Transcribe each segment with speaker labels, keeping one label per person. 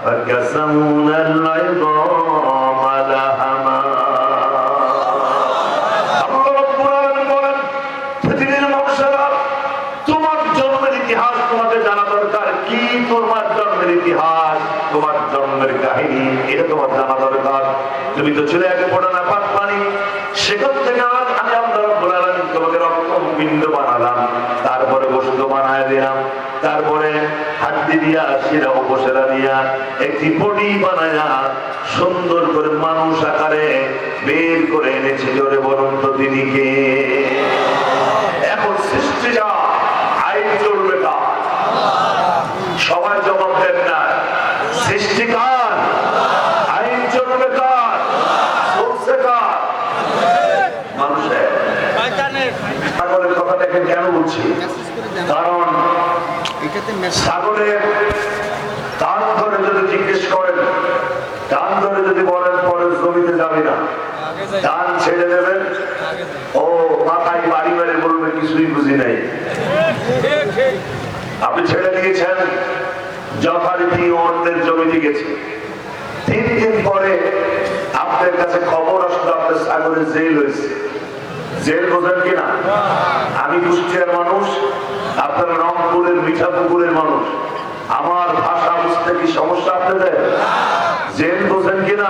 Speaker 1: فكسونا العظام لحما আল্লাহ রাব্বুল আলামিন বলেন পৃথিবীর মানুষেরা তোমার জন্মের ইতিহাস তোমাদের জানা দরকার। কি তোমার জন্মের ইতিহাস, তোমার জন্মের কাহিনী, এটা তোমার জানা দরকার। তুমি তো ছিলে আগে পড়ে না পাক পানি, সেখান থেকে আজ আমি আল্লাহ রাব্বুল আলামিন তোমাকে রক্তপিণ্ড বানালাম, তারপরে গোশত বানায় দিলাম, তারপরে হাড্ডি দিয়া শিরা উপসেরা দিয়া একটি বডি বানায়া সুন্দর করে মানুষ আকারে বের করে এনেছি। জোরে বলুন তো তিনি কে? এখন সৃষ্টিটা আইন চলবে কার? সবাই জবাব দেন না। সৃষ্টিকার, আইন চলবে কার? চলছে কার? মানুষের। ছাগলের কথাটাকে কেন বলছি? কারণ ছাগলের কান ধরে যদি জিজ্ঞেস করেন, কান ধরে যদি বলেন পরে জমিতে যাবে না, কান ছেড়ে দেবেন, ও মাথায় বাড়ি মেরে বলবে কিছুই বুঝি নাই। আপনি ছেড়ে দিয়েছেন, যথারীতি অন্যের জমিতে গেছে, 3 দিন পরে আপনার কাছে খবর আসলো আপনার ছাগলের জেল হয়েছে। জেল বোঝেন কিনা? আমি কুষ্টিয়ার মানুষ, আপনার রংপুরের মিঠাপুকুরের মানুষ, আমার ভাষা বুঝতে কি সমস্যা আপনাদের? জেল বোঝেন কিনা?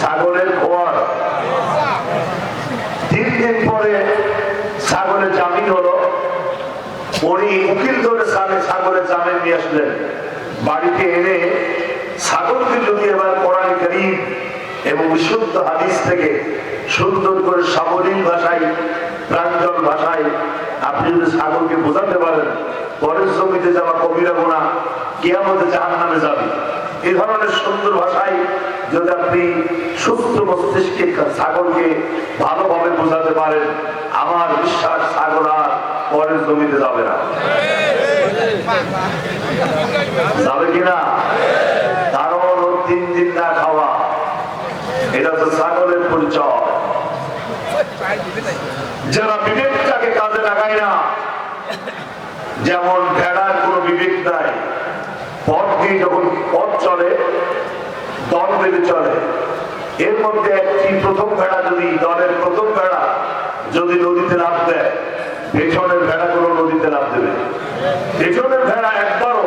Speaker 1: ছাগলের খোয়ার। 3 দিন পরে ছাগলের জামিন হলো, উনি উকিল ধরে ছাগলের জামিন নিয়ে আসলেন। বাড়িতে এনে ছাগলকে যদি এবার কোরআন কারীম এবং বিশুদ্ধ হাদিস থেকে সুন্দর করে সাবলীল ভাষায়, প্রাঞ্জল ভাষায় আপনি যদি ছাগলকে বোঝাতে পারেন, পরের জমিতে যাওয়া কবিরা গুনাহ, কিয়ামতে জাহান্নামে যাবে, এই ধরনের সুন্দর ভাষায় যদি আপনি সুস্থ মস্তিষ্কে ছাগলকে ভালোভাবে বোঝাতে পারেন, আমার বিশ্বাস ছাগল আর পরের জমিতে যাবে না। যাবে কিনা? কারণ 3 দিন না খাওয়া, এটা তো ছাগলের পরিচয়। যারা বিবেকটাকে কাজে লাগায় না, যেমন ভেড়ার কোন বিবেক নাই, পথ দিয়ে যখন পথ চলে দল বেঁধে চলে, এর মধ্যে একটি প্রথম ভেড়া যদি, দলের প্রথম ভেড়া যদি নদীতে লাফ দেয়, পেছনের ভেড়াগুলো নদীতে লাফ দেবে। পেছনের ভেড়া একবারও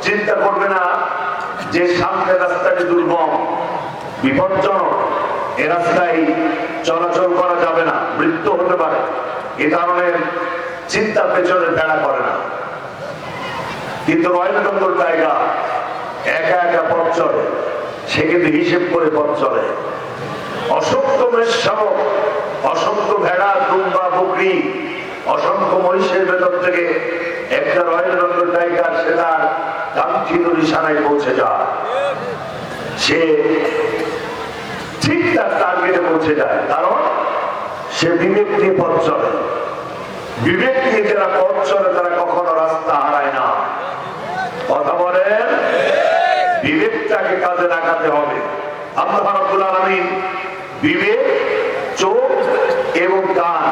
Speaker 1: চিন্তা করবে না যে সামনের রাস্তাটি দুর্গম, বিপজ্জনক, এ রাস্তায় চলাচল করা যাবে না, মৃত্যু হতে পারে, এ ধরনের চিন্তা পেছনের ভেড়া করে না। কিন্তু রয়্যাল বেঙ্গল টাইগার একা একা পথ চলে, সে কিন্তু হিসেব করে পথ চলে। অসংখ্য মেষশাবক, অসংখ্য ভেড়া, দুম্বা, বকরি, অসংখ্য মহিষের ভেতর থেকে একটা রয়্যাল বেঙ্গল টাইগার সে তার কাঙ্ক্ষিত নিশানায় পৌঁছে যায়। সে ঠিক তার টার্গেটে পৌঁছে যায়, কারণ সে বিবেক নিয়ে পথ চলে। বিবেক নিয়ে যারা পথ চলে তারা কখনো রাস্তা হারায় না। কথা বলেন, বিবেকটাকে কাজে লাগাতে হবে। আল্লাহ রাব্বুল আলামিন বিবেক, চোখ এবং কান,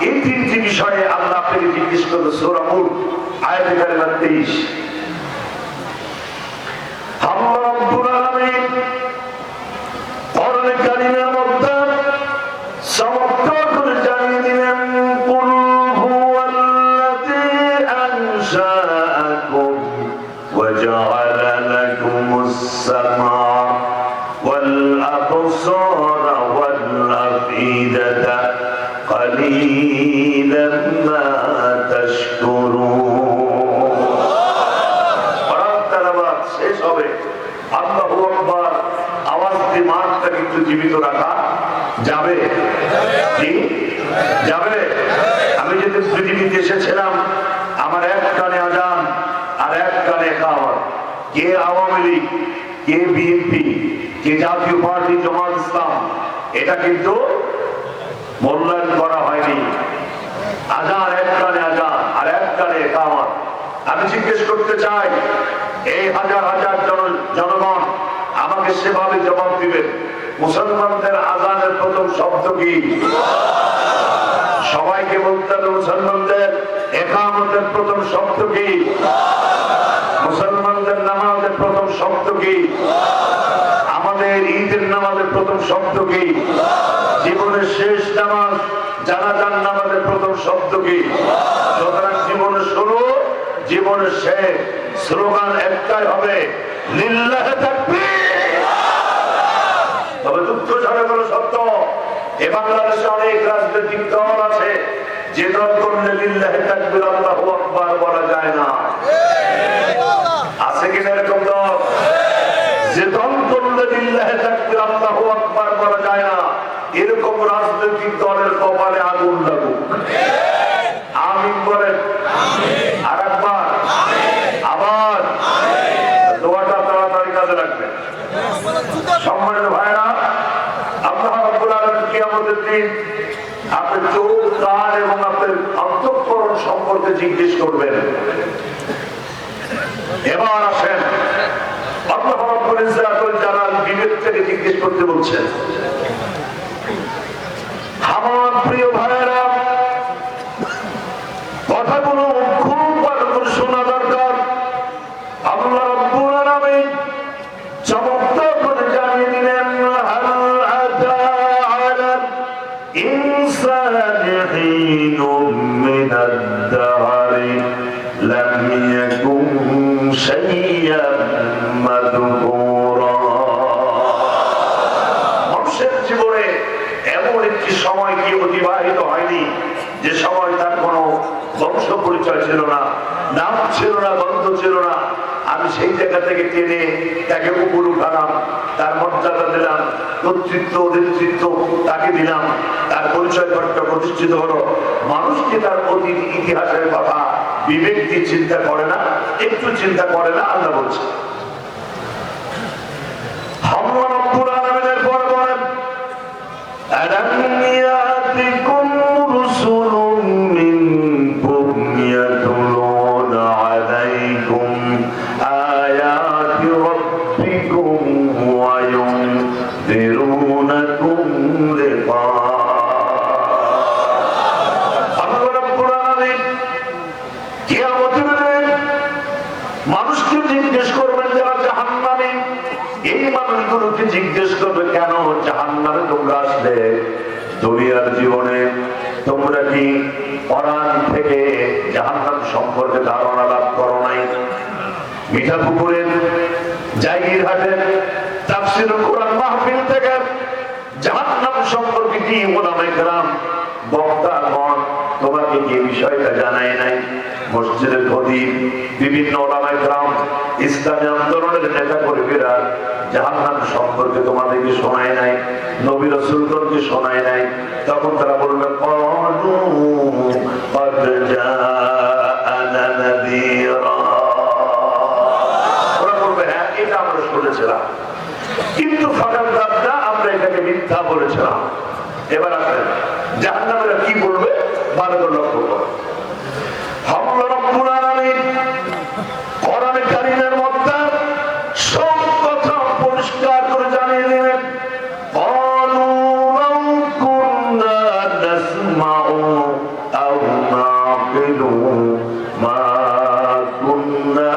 Speaker 1: এই 3টি বিষয়ে আল্লাহ আপনাকে জিজ্ঞেস করবে। সূরা মুলক আয়াত নম্বর 23। আল্লাহ রাব্বুল আলামিন কোরআন কারীমের মধ্যে চমৎকার করে জানিয়ে দিলেন, কুল হুয়াল্লাযী আনশাআকুম ওয়া জাআলা লাকুমুস সামআ ওয়াল আবসারা ওয়াল আফইদাতা কালীলাম মা তাশকুরুন। কোরআন তেলাওয়াত শেষ হবে, আল্লাহু আকবার আওয়াজ দিয়ে মাঠটাকে একটু জীবিত রাখা যাবে। কি যাবে? আমি যেদিন পৃথিবীতে এসেছিলাম, আমার এক কানে আজান আর এক কানে একামত। কে আওয়ামী লীগ, কে বিএনপি, কে জাতীয় পার্টি, জামাত ইসলাম, এটা কিন্তু মূল্যায়ন করা হয়নি। আজান এক কানে আজান আর এক কানে একামত। আমি জিজ্ঞেস করতে চাই, এই হাজার হাজার জনগণ আমাকে সেভাবে জবাব দিবেন, মুসলমানদের আজানের প্রথম শব্দ কি? সবাইকে বলতে হবে মুসলমানদের ইকামতের প্রথম শব্দ কি? মুসলমানদের নামাজের প্রথম শব্দ কি? আমাদের ঈদের নামাজের প্রথম শব্দ কি? জীবনের শেষ নামাজ জানাজার নামাজের প্রথম শব্দ কি? সুতরাং জীবনের শুরু জীবনের শেষ স্লোগান একটাই হবে, লিল্লাহে তাকবীর। তবে দুঃখ ছাড়া কোনো সত্য, এ বাংলাদেশে অনেক রাজনৈতিক দল আছে যে দল করলে লিল্লাহে তাকবীর আল্লাহু আকবার বলা যায় না। আছে কিনা এরকম দল? যে দল করলে লিল্লাহে তাকবীর আল্লাহু আকবার বলা যায় না, এরকম রাজনৈতিক দলের কপালে আগুন লাগুক। আমিন বলেন। আর একবার আবার দোয়াটা তাড়াতাড়ি কাজে লাগবে। সম্মানিত ভাইরা, আল্লাহ রাব্বুল আলামিন কিয়ামতের দিন আপনার চোখ, কান এবং আপনার অন্তঃকরণ সম্পর্কে জিজ্ঞেস করবেন। এবার আসেন, আল্লাহ রাব্বুল ইজ্জাতুল জালাল বিবেক থেকে জিজ্ঞেস করতে বলছেন। আমার প্রিয় ভাইরা, কথাগুলো খুব ভালো করে শোনা দরকার। আল্লাহ রাব্বুল আলামিন চমৎকার করে জানিয়ে দিলেন, হাল আতা আলাল ইনসানি হিনুম মিনাদ দাহরি লাম ইয়াকুন শাইয়্যান মাযকুরা। মানুষের জীবনে এমন একটি সময় কি অতিবাহিত হয়নি যে সময় তার কোনো বংশ পরিচয় ছিল না, নাম ছিল না, গন্ধ ছিল না। আমি সেই জায়গা থেকে টেনে তাকে উপর উঠালাম, তার মর্যাদা দিলাম, কর্তৃত্ব নেতৃত্ব তাকে দিলাম, তার পরিচয় পত্র প্রতিষ্ঠিত হলো। মানুষ কি তার অতীত ইতিহাসের কথা বিবেক দিয়ে চিন্তা করে না? একটু চিন্তা করে না? আল্লাহ বলছে। আল্লাহ রাব্বুল আলামিনের পর বলেন, আলাম ইয়াতিকুম রুসুলুম মিনকুম ইয়াতলুনা আলাইকুম আয়াতি রাব্বিকুম ওয়া ইউনযিরুনাকুম লিকা। আল্লাহ রাব্বুল আলামিন কিয়ামতের দিন মানুষকে জিজ্ঞেস করবেন যারা জাহান্নামী, এই মানুষগুলোকে জিজ্ঞেস করবে, কেন জাহান্নামে তোমরা আসলে? দুনিয়ার জীবনে তোমরা কি কোরআন থেকে জাহান্নাম সম্পর্কে ধারণা লাভ করো নাই? মিঠাপুকুরের জায়গিরহাটের তাফসীরুল কোরআন মাহফিল থেকে জাহান্নাম সম্পর্কে কি উলামায়ে কেরাম বক্তাগণ তোমাকে কি বিষয়টা জানায় নাই? মসজিদের খতিব, বিভিন্ন উলামায়ে কেরাম, ইসলামী আন্দোলনের নেতা কর্মীরা জাহান্নাম সম্পর্কে তোমাদেরকে শোনায় নাই? নবী রাসূলগণকে শোনায় নাই? তখন তারা বলবে, ক্বালু ক্বাদ জাআনা নাযীরা। ওরা বলবে, হ্যাঁ এটা আমরা শুনেছিলাম, কিন্তু ফাকাদ্দাবনা, আমরা এটাকে মিথ্যা বলেছিলাম। এবার আসেন জাহান্নামীরা কি বলবে, ভালো করে লক্ষ্য করো। আল্লাহ রাব্বুল আলামিন কোরআনে কারীমের মধ্যে সব কথা পরিষ্কার করে জানিয়ে দিলেন। ক্বালু লাউ কুননা নাসমাউ আও নাকিলু মা কুননা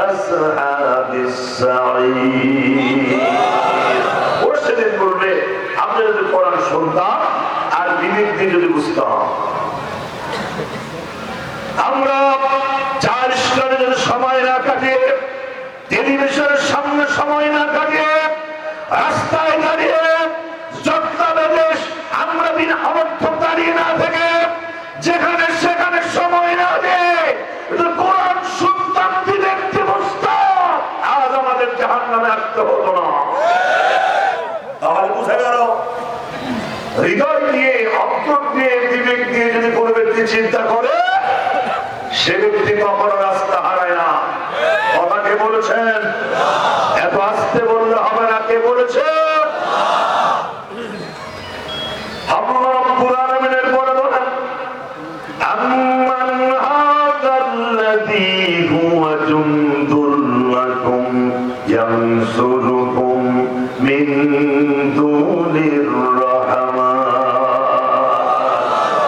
Speaker 1: আসহাবিস সাঈর। ওরা সেদিন বলবে, আমরা যদি কোরআন শুনতাম আর বিবেক দিয়ে যদি বুঝতাম, আমরা চার স্টারে যদি সময় না কাটিয়ে, টেলিভিশনের সামনে সময় না কাটিয়ে, রাস্তায় দাঁড়িয়ে যত্নাবেশ আমরা বিনা অর্থ দাঁড়িয়ে না থেকে যেখানে সেখানে সময় না দিয়ে কোরআন শুনতাম, বিবেককে বুঝতাম, আজ আমাদের জাহান্নামে আসতে হতো না। তাহলে বুঝে গেল, হৃদয় দিয়ে, অন্তর দিয়ে, বিবেক দিয়ে যদি কোনো ব্যক্তি চিন্তা করে, সে ব্যক্তি কখনো রাস্তা হারায় না। কথা কে বলেছেন? এত আস্তে বললে হবে না। কে বলেছেন? আল্লাহ রাব্বুল আলামিনের পরে বলেন, আম্মান হাযাল্লাযী হুয়া জুনদুল লাকুম ইয়ানসুরুকুম মিন দুনির রাহমান।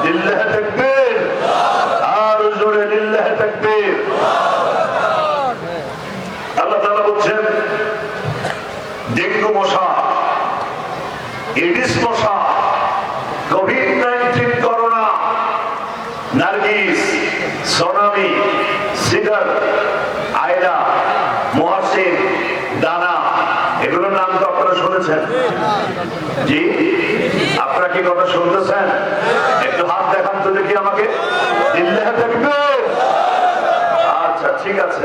Speaker 1: লিল্লাহি তাকবীর। আর জোরে ডেঙ্গু মশা, এডিস মশা, কোভিড-19, করোনা, নার্গিস, সোনামি, সিডার, আয়লা, মহাসিন, দানা, এগুলোর নাম তো আপনারা শুনেছেন। জি, আপনারা কি কথা শুনতেছেন? একটু হাত দেখান তো দেখি আমাকে। আচ্ছা, ঠিক আছে,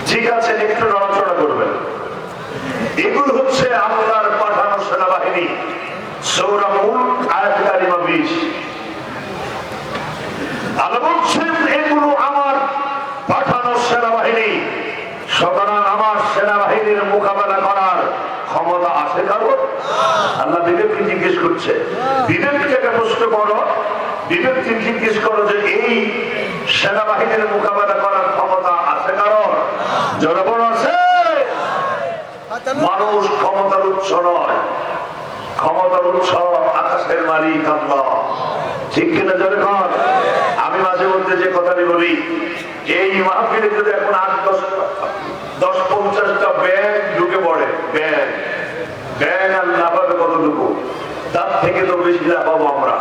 Speaker 1: ঠিক আছে, একটু নড়াচড়া করবেন। এগুলো হচ্ছে আল্লাহর পাঠানো সেনাবাহিনী। সূরা মুলক আয়াত কারিমা 20। আল্লাহ বলছেন এগুলো আমার পাঠানো সেনাবাহিনী, সুতরাং আমার সেনাবাহিনীর মোকাবেলা করার ক্ষমতা আছে কারো? আল্লাহ বিবেককে জিজ্ঞেস করছে, বিবেককে প্রশ্ন করো, বিবেককে জিজ্ঞেস করো যে এই সেনাবাহিনীর মোকাবেলা করার ক্ষমতা আছে কারো? জনগণ আছে? মানুষ ক্ষমতার উৎস নয়, ক্ষমতার উৎস আকাশের মালিক আল্লাহ। ঠিক কিনা জনগণ? আমি মাঝে মধ্যে যে কথাটি বলি, এই মাহফিলে যদি এখন 8-10-50টা ব্যাংক ঢুকে পড়ে, ব্যাংক আর লাভ হবে কতটুকু? তার থেকে তো বেশি লাভ হবো আমরা।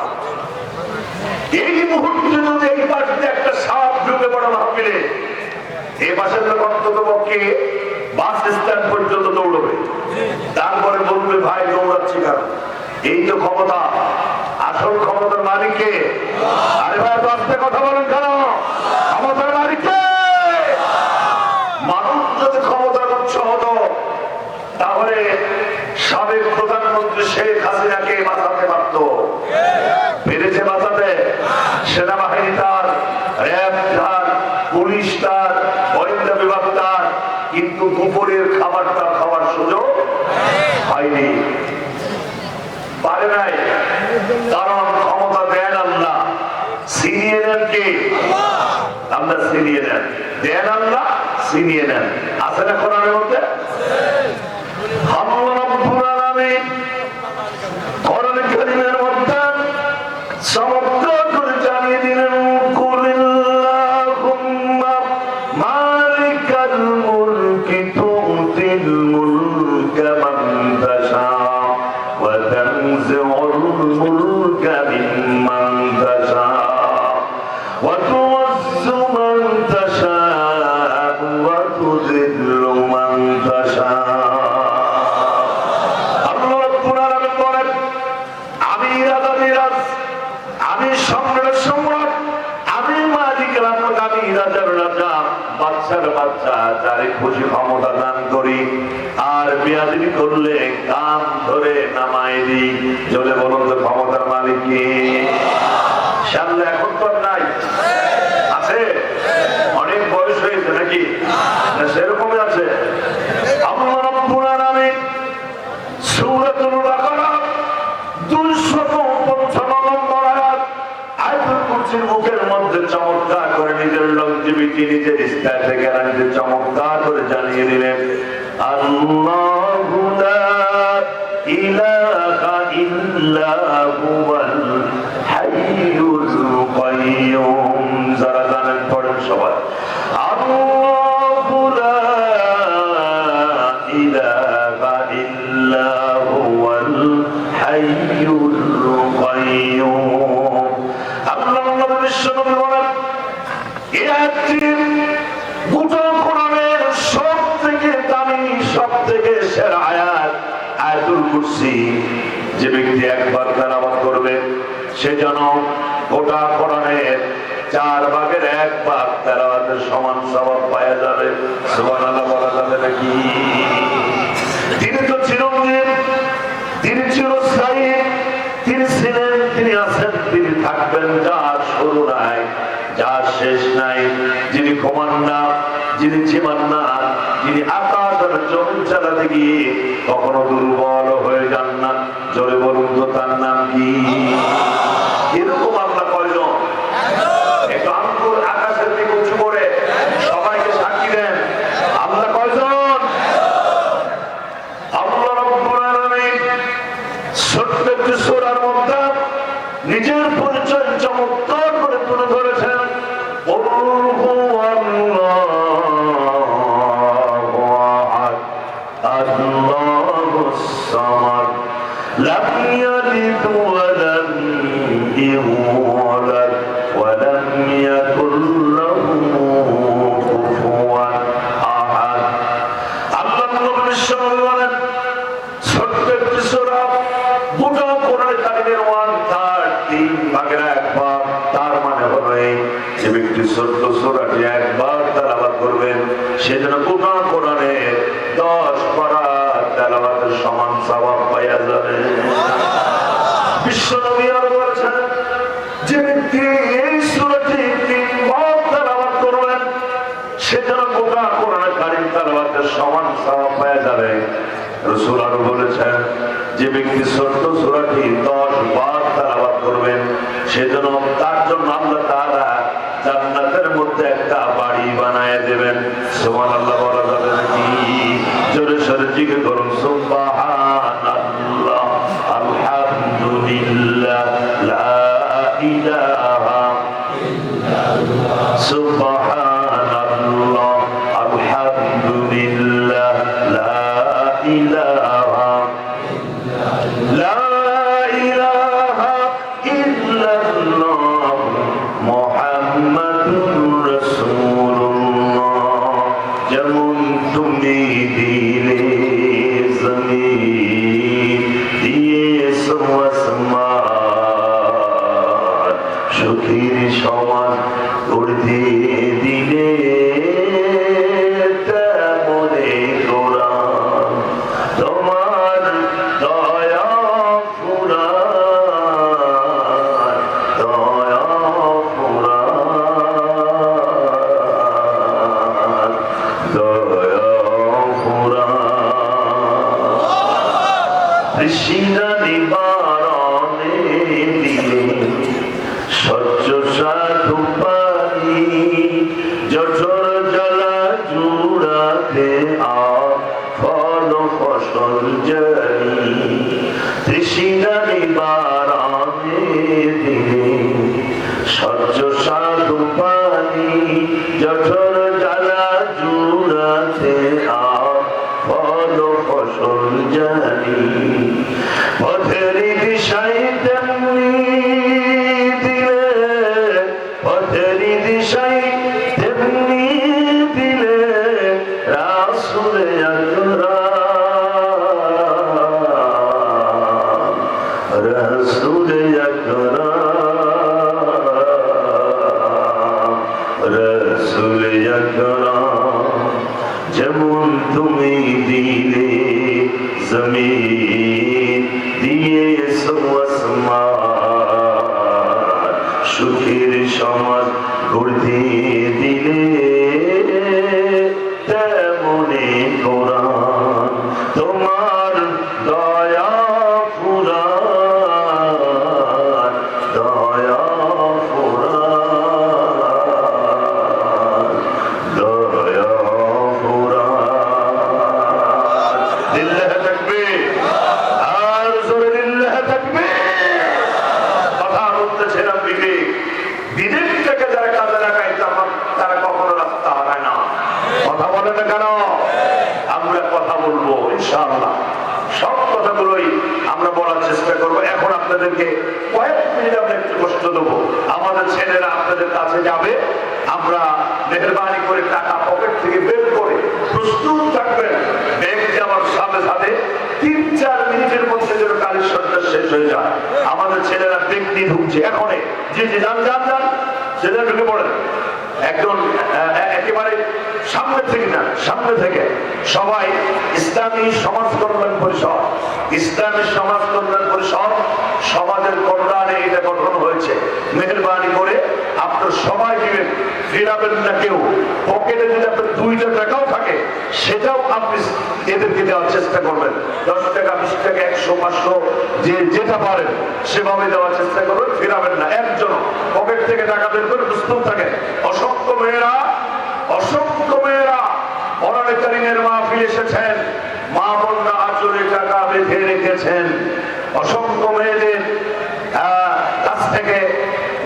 Speaker 1: এই মুহূর্তে যদি এই পাশে একটা সাপ ঢুকে পড়ে মাহফিলে, এই পাশে তো অন্তত পক্ষে বাস স্ট্যান্ড পর্যন্ত দৌড়বে, তারপরে বলবে ভাই দৌড়াচ্ছি কেন? এই তো ক্ষমতা। আসল ক্ষমতার মালিককে। আরে ভাই বাস্তবে কথা বলেন কেন? ক্ষমতার মালিককে। মানুষ যদি ক্ষমতার উৎস হতো তাহলে সাবেক প্রধানমন্ত্রী শেখ হাসিনাকে বাঁচাতে পারত। পেরেছে বাঁচাতে? সেনাবাহিনী তার, র্যাব তার, পুলিশ তার, গোয়েন্দা বিভাগ তার, কিন্তু দুপুরের খাবারটা খাওয়ার সুযোগ হয়নি, পারে নাই। কারণ ক্ষমতা দেন আল্লাহ, ছিনিয়ে নেন কে? আমরা ছিনিয়ে নেন, দেন আল্লাহ, ছিনিয়ে নেন। আছে না কোরআনের মধ্যে? আল্লাহ রাব্বুল আলামিন কোরআন কারীমের মধ্যে চমৎকার করে জানিয়ে দিলেন, কুলিল্লাহুম্মা মালিকাল মুলকি তুতিল মুলকা মান তাশা ওয়া তানজিউল মুলকা মিম্মান তাশা ওয়া তু'ইজ্জু মান তাশা ওয়া তুযিল্লু মান তাশা। আমি সম্রাট সম্রাট, আমি মালিক রাজা, আমি রাজার রাজা, বাচ্চার বাচ্চা, যারে খুশি ক্ষমতা দান করি, আর বেয়াদবি করলে কান ধরে নামায় দিই। চলে বলুন তো ক্ষমতার মালিক কে? সামনে এখন তো নাই, আছে? অনেক বয়স হয়েছে নাকি? না সেরকমই আছে? আল্লাহ রাব্বুল আলামিন সূরাতুল বাকারা 255 নম্বর আয়াত আয়াতুল কুরসির মুখের মধ্যে চমৎকার করে নিজের লংজিভিটি, নিজের স্ট্যাটাসে গ্যারান্টি চমৎকার করে জানিয়ে দিলেন, আল্লাহু লা ইলাহা ইল্লা হুয়াল হাইয়ুল কাইয়্যুম। যারা জানেন পড়েন সবাই, আল্লাহু লা ইলাহা ইল্লা হুয়াল হাইয়ুল কাইয়্যুম। আল্লাহ বিশ্বনবী বলেন, এই আয়াতটি গোটা কোরআনের সবথেকে দামি, সবথেকে সেরা আয়াত আয়াতুল কুরসি। যে ব্যক্তি একবার তেলাওয়াত করবে সে যেন গোটা কোরআনের 4 ভাগের 1 ভাগ তেলাওয়াতের সমান সওয়াব পাওয়া যাবে। সুবহানাল্লাহ বলা যাবে নাকি? তিনি তো চিরঞ্জীব, তিনি চিরস্থায়ী, তিনি ছিলেন, তিনি আছেন, তিনি থাকবেন, যার শুরু নাই, যার শেষ নাই, যিনি ঘুমান না, যিনি ঝিমান না, যিনি আকাশ আর জমিন চালাতে গিয়ে কখনো দুর্বল হয়ে যান না। জোরে বলুন তো তার নাম কি? এরকম আল্লাহ কয়জন? একটু আঙ্গুল আকাশের দিকে উঁচু করে সবাইকে সাক্ষী দেন, আল্লাহ কয়জন? আল্লাহ রাব্বুল আলামিন ছোট্ট একটি সূরার মধ্যে নিজের পরিচয় চমৎকার করে তুলে ধরেছেন। আল্লাহুস সামাদ লাম ইয়ালিদ ওয়া লাম ইউলাদ ওয়া লাম ইয়াকুল লাহু কুফুওয়ান আহাদ। আল্লাহ নবী বলেন ছোট্ট একটি সূরা, গোটা কোরআন কারিমের 1/3 ভাগের এক ভাগ। তার মানে হলো এই যে ব্যক্তি ছোট্ট সূরাটি একবার তেলাওয়াত করবেন সে যেন গোটা কোরআনের 10 পারা তেলাওয়াতের সমান সওয়াব পাওয়া যাবে। বিশ্বনবী আরো বলেছেন যে ব্যক্তি এই সূরাটি 3 বার তেলাওয়াত করবেন সে যেন গোটা কোরআন কারিম তেলাওয়াতের সমান সওয়াব পাওয়া যাবে। রাসূল আরো বলেছেন যে ব্যক্তি ছোট্ট সূরাটি 10 বার তেলাওয়াত করবেন সেজন্য তার জন্য আল্লাহ তাআলা জান্নাতের মধ্যে একটা বাড়ি বানায় দেবেন। সুবহানাল্লাহ বলা যাবে নাকি? জোরে সোরে জিকির করুন সুবহানাল্লাহ আলহামদুলিল্লাহ লা ইলাহা ইল্লাল্লাহ সুবহানাল্লাহ আলহামদুলিল্লাহ লা ইলাহা লা ইলাহা ইল্লাল্লাহ মুহাম্মাদুর রাসূলুল্লাহ। যেমন তুমি দিলে জমিন দিয়েছো আসমান সুখীর সমান করতে দিলে তেমনি কোরআন তোমার দয়া ফুরান দয়া ফুরান দয়া ফুরান। তৃষ্ণা নিবারণে দিলে স্বচ্ছ সাধু পানি জঠর জ্বালা জুড়াতে ফল ফসল জানি। তৃষ্ণা নিবারণে দিলে স্বচ্ছ সাধু পানি জঠর জ্বালা জুড়াতে ফল ফসল জানি। পথের দিশায় তেমনি দিলে পথের দিশায় তেমনি দিলে রাসূলে আকরাম রাসূলে আকরাম রাসূলে আকরাম। যেমন তুমি দিলে জমিন দিয়েছো আসমান সুখের সমাজ গড়তে দিলে তেমনি কোরআন তোমার দয়া ফুরান দয়া ফুরান দয়া ফুরান। লিল্লাহ তাকবীর আর জোরে লিল্লাহ তাকবীর। কথা বলতেছিলাম বিবেক, বিবেকটাকে যারা কাজে লাগায় তারা কখনো রাস্তা হারায় না। কথা বলে না কেন? আমরা কথা বলবো ইনশাআল্লাহ, সব কথাগুলোই আমরা বলার চেষ্টা করবো। এখন আপনাদেরকে কয়েক মিনিট আমরা একটু কষ্ট দেবো। আমাদের ছেলেরা আপনাদের কাছে যাবে, আমরা মেহরবানি করে টাকা পকেট থেকে বের করে প্রস্তুত থাকবেন। ব্যাংক যাওয়ার সাথে সাথে 3-4 মিনিটের মধ্যে যেন কালীর সন্ধ্যা শেষ হয়ে যায়। আমাদের ছেলেরা ব্যাংক নিয়ে ঢুকছে এখনই। জি জি যান যান যান, ছেলেরা ঢুকে পড়েন। একজন একেবারে সামনে থেকে না, সামনে থেকে সবাই ইসলামী সমাজ কল্যাণ পরিষদ, ইসলামী সমাজ কল্যাণ পরিষদ সমাজের কল্যাণে এটা গঠন হয়েছে। মেহরবানি করে আপনার সবাই দিবেন, ফিরাবেন না কেউ। পকেটে যদি আপনার 2 টাকাও থাকে সেটাও আপনি এদেরকে দেওয়ার চেষ্টা করবেন। 10 টাকা 20 টাকা 100 500 যেটা পারেন সেভাবে দেওয়ার চেষ্টা করবেন, ফিরাবেন না। একজন পকেট থেকে টাকা বের করে প্রস্তুত থাকে। অসংখ্য মেয়েরা কোরআনে কারীমের মাহফিল এসেছেন, মা বোনরা আঁচলে টাকা বেঁধে রেখেছেন। অসংখ্য মেয়েদের থেকে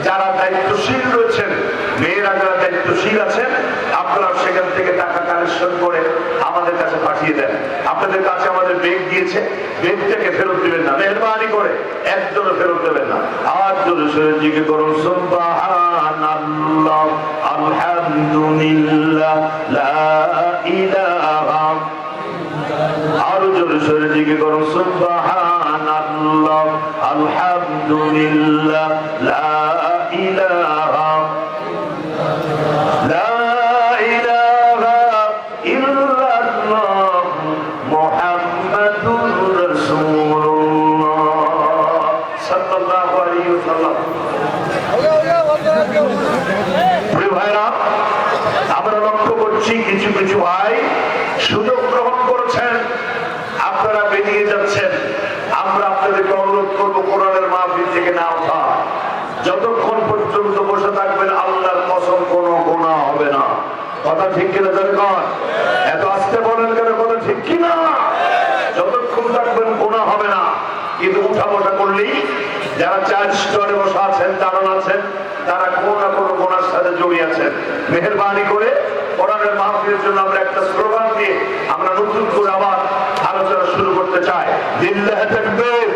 Speaker 1: যারা দায়িত্বশীল রয়েছেন, মেয়েরা যারা দায়িত্বশীল আছেন, আপনারা সেখান থেকে টাকা কালেকশন করে আমাদের কাছে পাঠিয়ে দেন। আপনাদের কাছে আমাদের বেগ দিয়েছে, বেগটাকে ফেরত দিবেন না, মেহরবানি করে একজনও ফেরত দেবেন না। আর জোরে সোরে জিকির করুন সুবহানাল্লাহ, আলহামদুলিল্লাহ, লা ইলাহা। আরো জোরে সোরে জিকির করুন সুবহানাল্লাহ, আলহামদুলিল্লাহ, লা ইলাহা, লা ইলাহা ইল্লাল্লাহ, মুহাম্মাদুর রাসূলুল্লাহ সাল্লাল্লাহু আলাইহি ওয়াসাল্লাম। প্রিয় ভাইরা, আমরা লক্ষ্য করছি কিছু কিছু ভাই সুযোগ গ্রহণ করেছেন, আপনারা বেরিয়ে যাচ্ছেন। আমরা আপনাদেরকে অনুরোধ করবো কোরআনের মাহফিল থেকে না ওঠা। যতক্ষণ পর্যন্ত বসে থাকবেন আল্লাহর কসম কোনো গুনাহ হবে না। কথা ঠিক কিনা জানেন? এত আস্তে বলেন কেন? কথা ঠিক কিনা? যতক্ষণ থাকবেন গুনাহ হবে না। কিন্তু উঠা বসা করলেই যারা 4 স্তরে বসা আছেন, দাঁড়ান আছেন, তারা কোনো না কোনো গুনার সাথে জড়িয়ে আছেন। মেহেরবানি করে কোরআনের মাহফিলের জন্য আমরা একটা স্লোগান দিয়ে আমরা নতুন করে আবার আলোচনা শুরু করতে চাই। লিল্লাহি তাকবীর।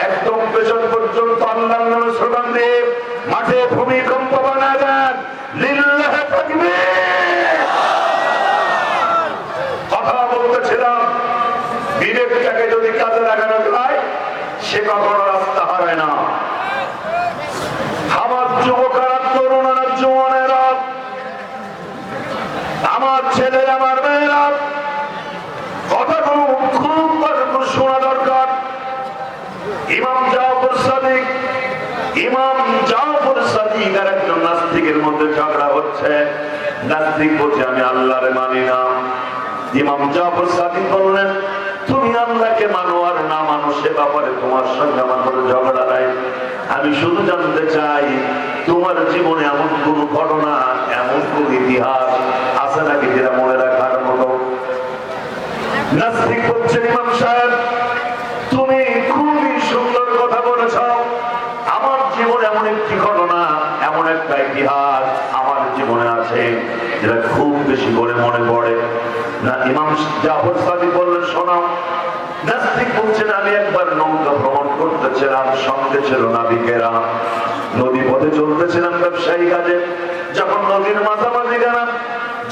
Speaker 1: একদম পেছন পর্যন্ত আল্লাহর নামে স্লোগান দিয়ে মাঠে ভূমিকম্প বানায় দেন। লিল্লাহি তাকবীর। কথা বলতেছিলাম, বিবেকটাকে যদি কাজে লাগানো যায় সে কখনো রাস্তা হারায় না। আমার যুবকেরা, তরুণেরা, জওয়ানেরা, আমার ছেলে, আমার মেয়েরা, কথাগুলো খুব শোনা দরকার। ইমাম জাফর সাদিক আর একজন নাস্তিকের মধ্যে ঝগড়া হচ্ছে। নাস্তিক বলছে আমি আল্লাহরে মানি না। ইমাম জাফর সাদিক বললেন তুমি আল্লাহকে মানো আর না মানো সে ব্যাপারে তোমার সঙ্গে আমার কোনো ঝগড়া নাই। আমি শুধু জানতে চাই তোমার জীবনে এমন কোন ঘটনা, এমন কোন ইতিহাস আছে নাকি যেটা মনে রাখার মতো? নাস্তিক বলছেন ইমাম সাহেব তুমি খুবই সুন্দর কথা বলেছ। আমার জীবনে এমন একটি ঘটনা, এমন একটা ইতিহাস আমার জীবনে আছে যেটা খুব বেশি করে মনে পড়ে না। ইমাম জাফর সাদিক বললেন শোনাও। নাস্তিক বলছেন আমি একবার নৌকা ভ্রমণ করতেছিলাম, সঙ্গে ছিল নাবিকেরা। নদী পথে চলতেছিলাম ব্যবসায়ী কাজে। যখন নদীর মাঝামাঝি গেলাম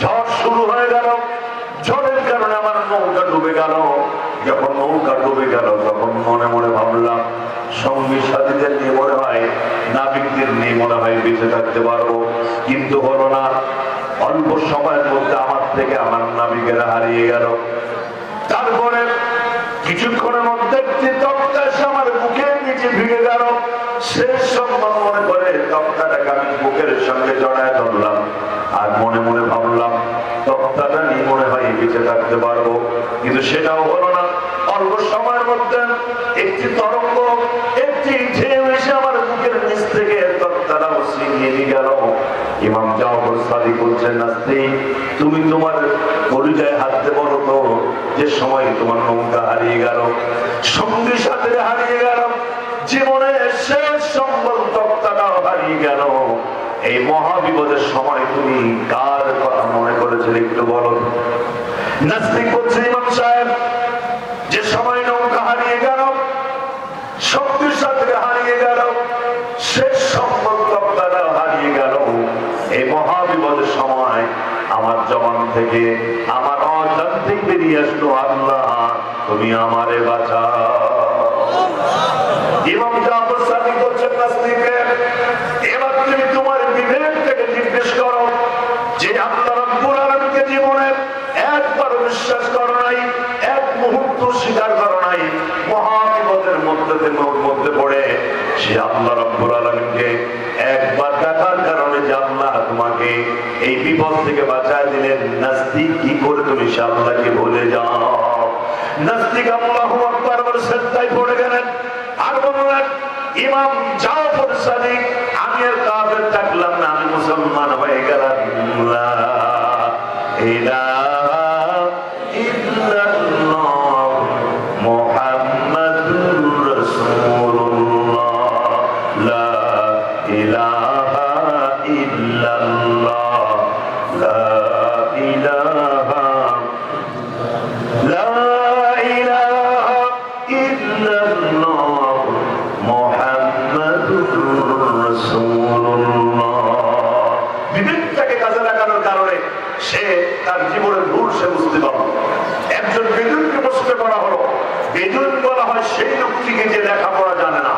Speaker 1: ঝড় শুরু হয়ে গেল। ঝড়ের কারণে আমার নৌকা ডুবে গেল। যখন নৌকা ডুবে গেল তখন মনে মনে ভাবলাম সঙ্গী সাথীদের নিয়ে মনে হয়, নাবিকদের নিয়ে মনে হয় বেঁচে থাকতে পারবো, কিন্তু হলো না। অল্প সময়ের মধ্যে আমার থেকে আমার নাবিকেরা হারিয়ে গেল। তারপরে কিছুক্ষণের মধ্যে একটি তক্তা এসে আমার বুকের নিচে ভিড়ে গেল। শেষ সম্মান মনে করে তক্তাটাকে আমি বুকের সঙ্গে জড়ায় ধরলাম আর মনে মনে ভাবলাম তক্তাটা নিয়ে মনে হয় বেঁচে থাকতে পারবো, কিন্তু সেটাও হলো না। অল্প সময়ের মধ্যে একটি তরঙ্গ, একটি ঢেউ এসে আমার বুকের নিচ থেকে তক্তাটাও ছিনিয়ে নিয়ে গেল। ইমাম জাফর সাদিক বলছেন নাস্তিক তুমি তোমার পরিচয় হাতে বলো তো, যে সময় তোমার নৌকা হারিয়ে গেল, সঙ্গী সাথে হারিয়ে গেল, জীবনের শেষ সম্বল তক্তাটাও হারিয়ে গেল, এই মহাবিপদের সময় তুমি কার কথা মনে করেছিলে একটু বলো। নাস্তিক বলছে ইমাম সাহেব যে সময় নৌকা হারিয়ে গেল, শক্তির সাথে হারিয়ে গেল, শেষ সম্বল তক্তাটাও হারিয়ে গেল, এই মহাবিপদের সময় আমার জবান থেকে আমার অজান্তে বেরিয়ে আসলো আল্লাহ তুমি আমারে বাঁচাও। ইমাম জাফর সাদিক বলছেন নাস্তিককে এবার তুমি তোমার বিবেক থেকে জিজ্ঞেস করো যে আল্লাহ রাব্বুল আলামিনকে জীবনে একবার বিশ্বাস করো নাই, এক মুহূর্ত স্বীকার করো নাই, মহাবিপদের মধ্যে পড়ে সে আল্লাহ রাব্বুল আলামিনকে একবার ডাকার কারণে যে আল্লাহ তোমাকে এই বিপদ থেকে বাঁচায় দিলেন, নাস্তিক কি করে তুমি সে আল্লাহকে ভুলে যাও? নাস্তিক আল্লাহু আকবার বলে সিজদায় পড়ে গেলেন আর বললেন ইমাম জাফর সাদিক আমি আর কাফের থাকলাম না, আমি মুসলমান হয়ে গেলাম। লা ইলাহা ইল্লাল্লাহ মুহাম্মাদুর রাসূলুল্লাহ, লা ইলাহা ইল্লাল্লাহ, লা করা হলো। বেদুইন বলা হয় সেই লোকটিকে যে লেখাপড়া জানে না।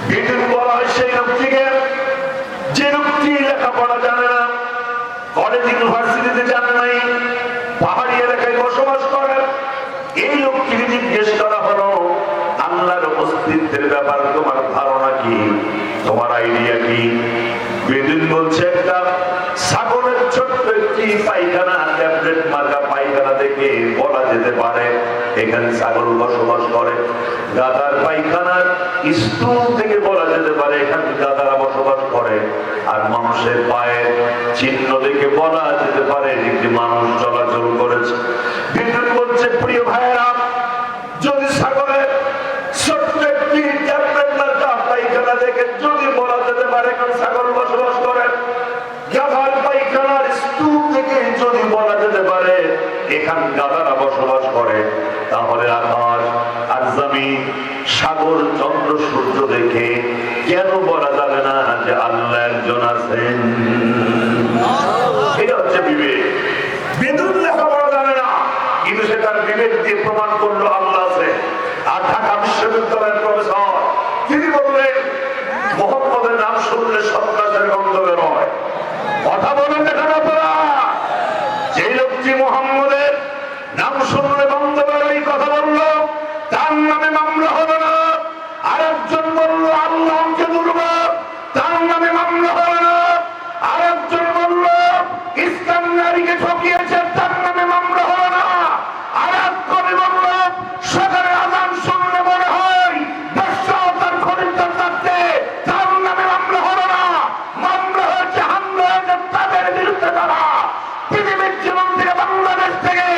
Speaker 1: বেদুইন বলা হয় সেই লোকটিকে যে লোকটি লেখাপড়া জানে না, কলেজ ইউনিভার্সিটিতে যান নাই, পাহাড়ি এলাকায় বসবাস করেন। এই লোকটিকে জিজ্ঞেস করা হলো, আল্লাহর অস্তিত্বের ব্যাপারে তোমার ধারণা কি, তোমার আইডিয়া কি? বেদুইন বলছে, একটা ছাগলের ছোট্ট একটি পায়খানা, ট্যাবলেট মার্কা পায়খানা থেকে বলা যেতে পারে এখানে ছাগল বসবাস করে। গাধার পায়খানার স্তূপ থেকে বলা যেতে পারে এখানে গাধারা বসবাস করে। আর মানুষের পায়ের চিহ্ন দেখে বলা যেতে পারে একটি মানুষ চলাচল করেছে। বেদুইন বলছে, প্রিয় ভাইয়েরা, যদি ছাগলের ছোট্ট একটি ট্যাবলেট মার্কা পায়খানা দেখে যদি বলা যেতে পারে এখানে ছাগল বসবাস করে, গাধার পায়খানার স্তূপ থেকে যদি বলা যেতে পারে এখানে গাধারা বসবাস করে, তাহলে আকাশ আর জমিন, সাগর, চন্দ্র, সূর্য দেখে কেন বলা যাবে না যে আল্লাহ একজন আছেন? এটা হচ্ছে বিবেক। বেদুইন লেখাপড়া জানে না, কিন্তু সে তার বিবেক দিয়ে প্রমাণ করলো আল্লাহ আছে। আর ঢাকা বিশ্ববিদ্যালয়ের প্রফেসর তিনি বললেন, মোহাম্মদের নাম শুনলে সন্ত্রাসের গন্ধ বের হয়। কথা বলেন এখন আপনারা, যে লোকটি মোহাম্মদের নাম শুনলে গন্ধ বেরোয় কথা বললো, তার নামে মামলা হলো না। আরেকজন বললো আল্লাহকে দুর্বল, তার নামে মামলা হলো না। আরেকজন বললো ইসলাম নারীকে ঠকিয়েছে, তার নামে মামলা হলো না। আরেক কবি বললো সকালে আযান শুনলে মনে হয় ব্যবসা তার খরিদ্দার থাকতে, তার নামে মামলা হলো না। মামলা হয়েছে, হামলা হয়েছে তাদের বিরুদ্ধে। তারা পৃথিবীর জীবন থেকে, বাংলাদেশ থেকে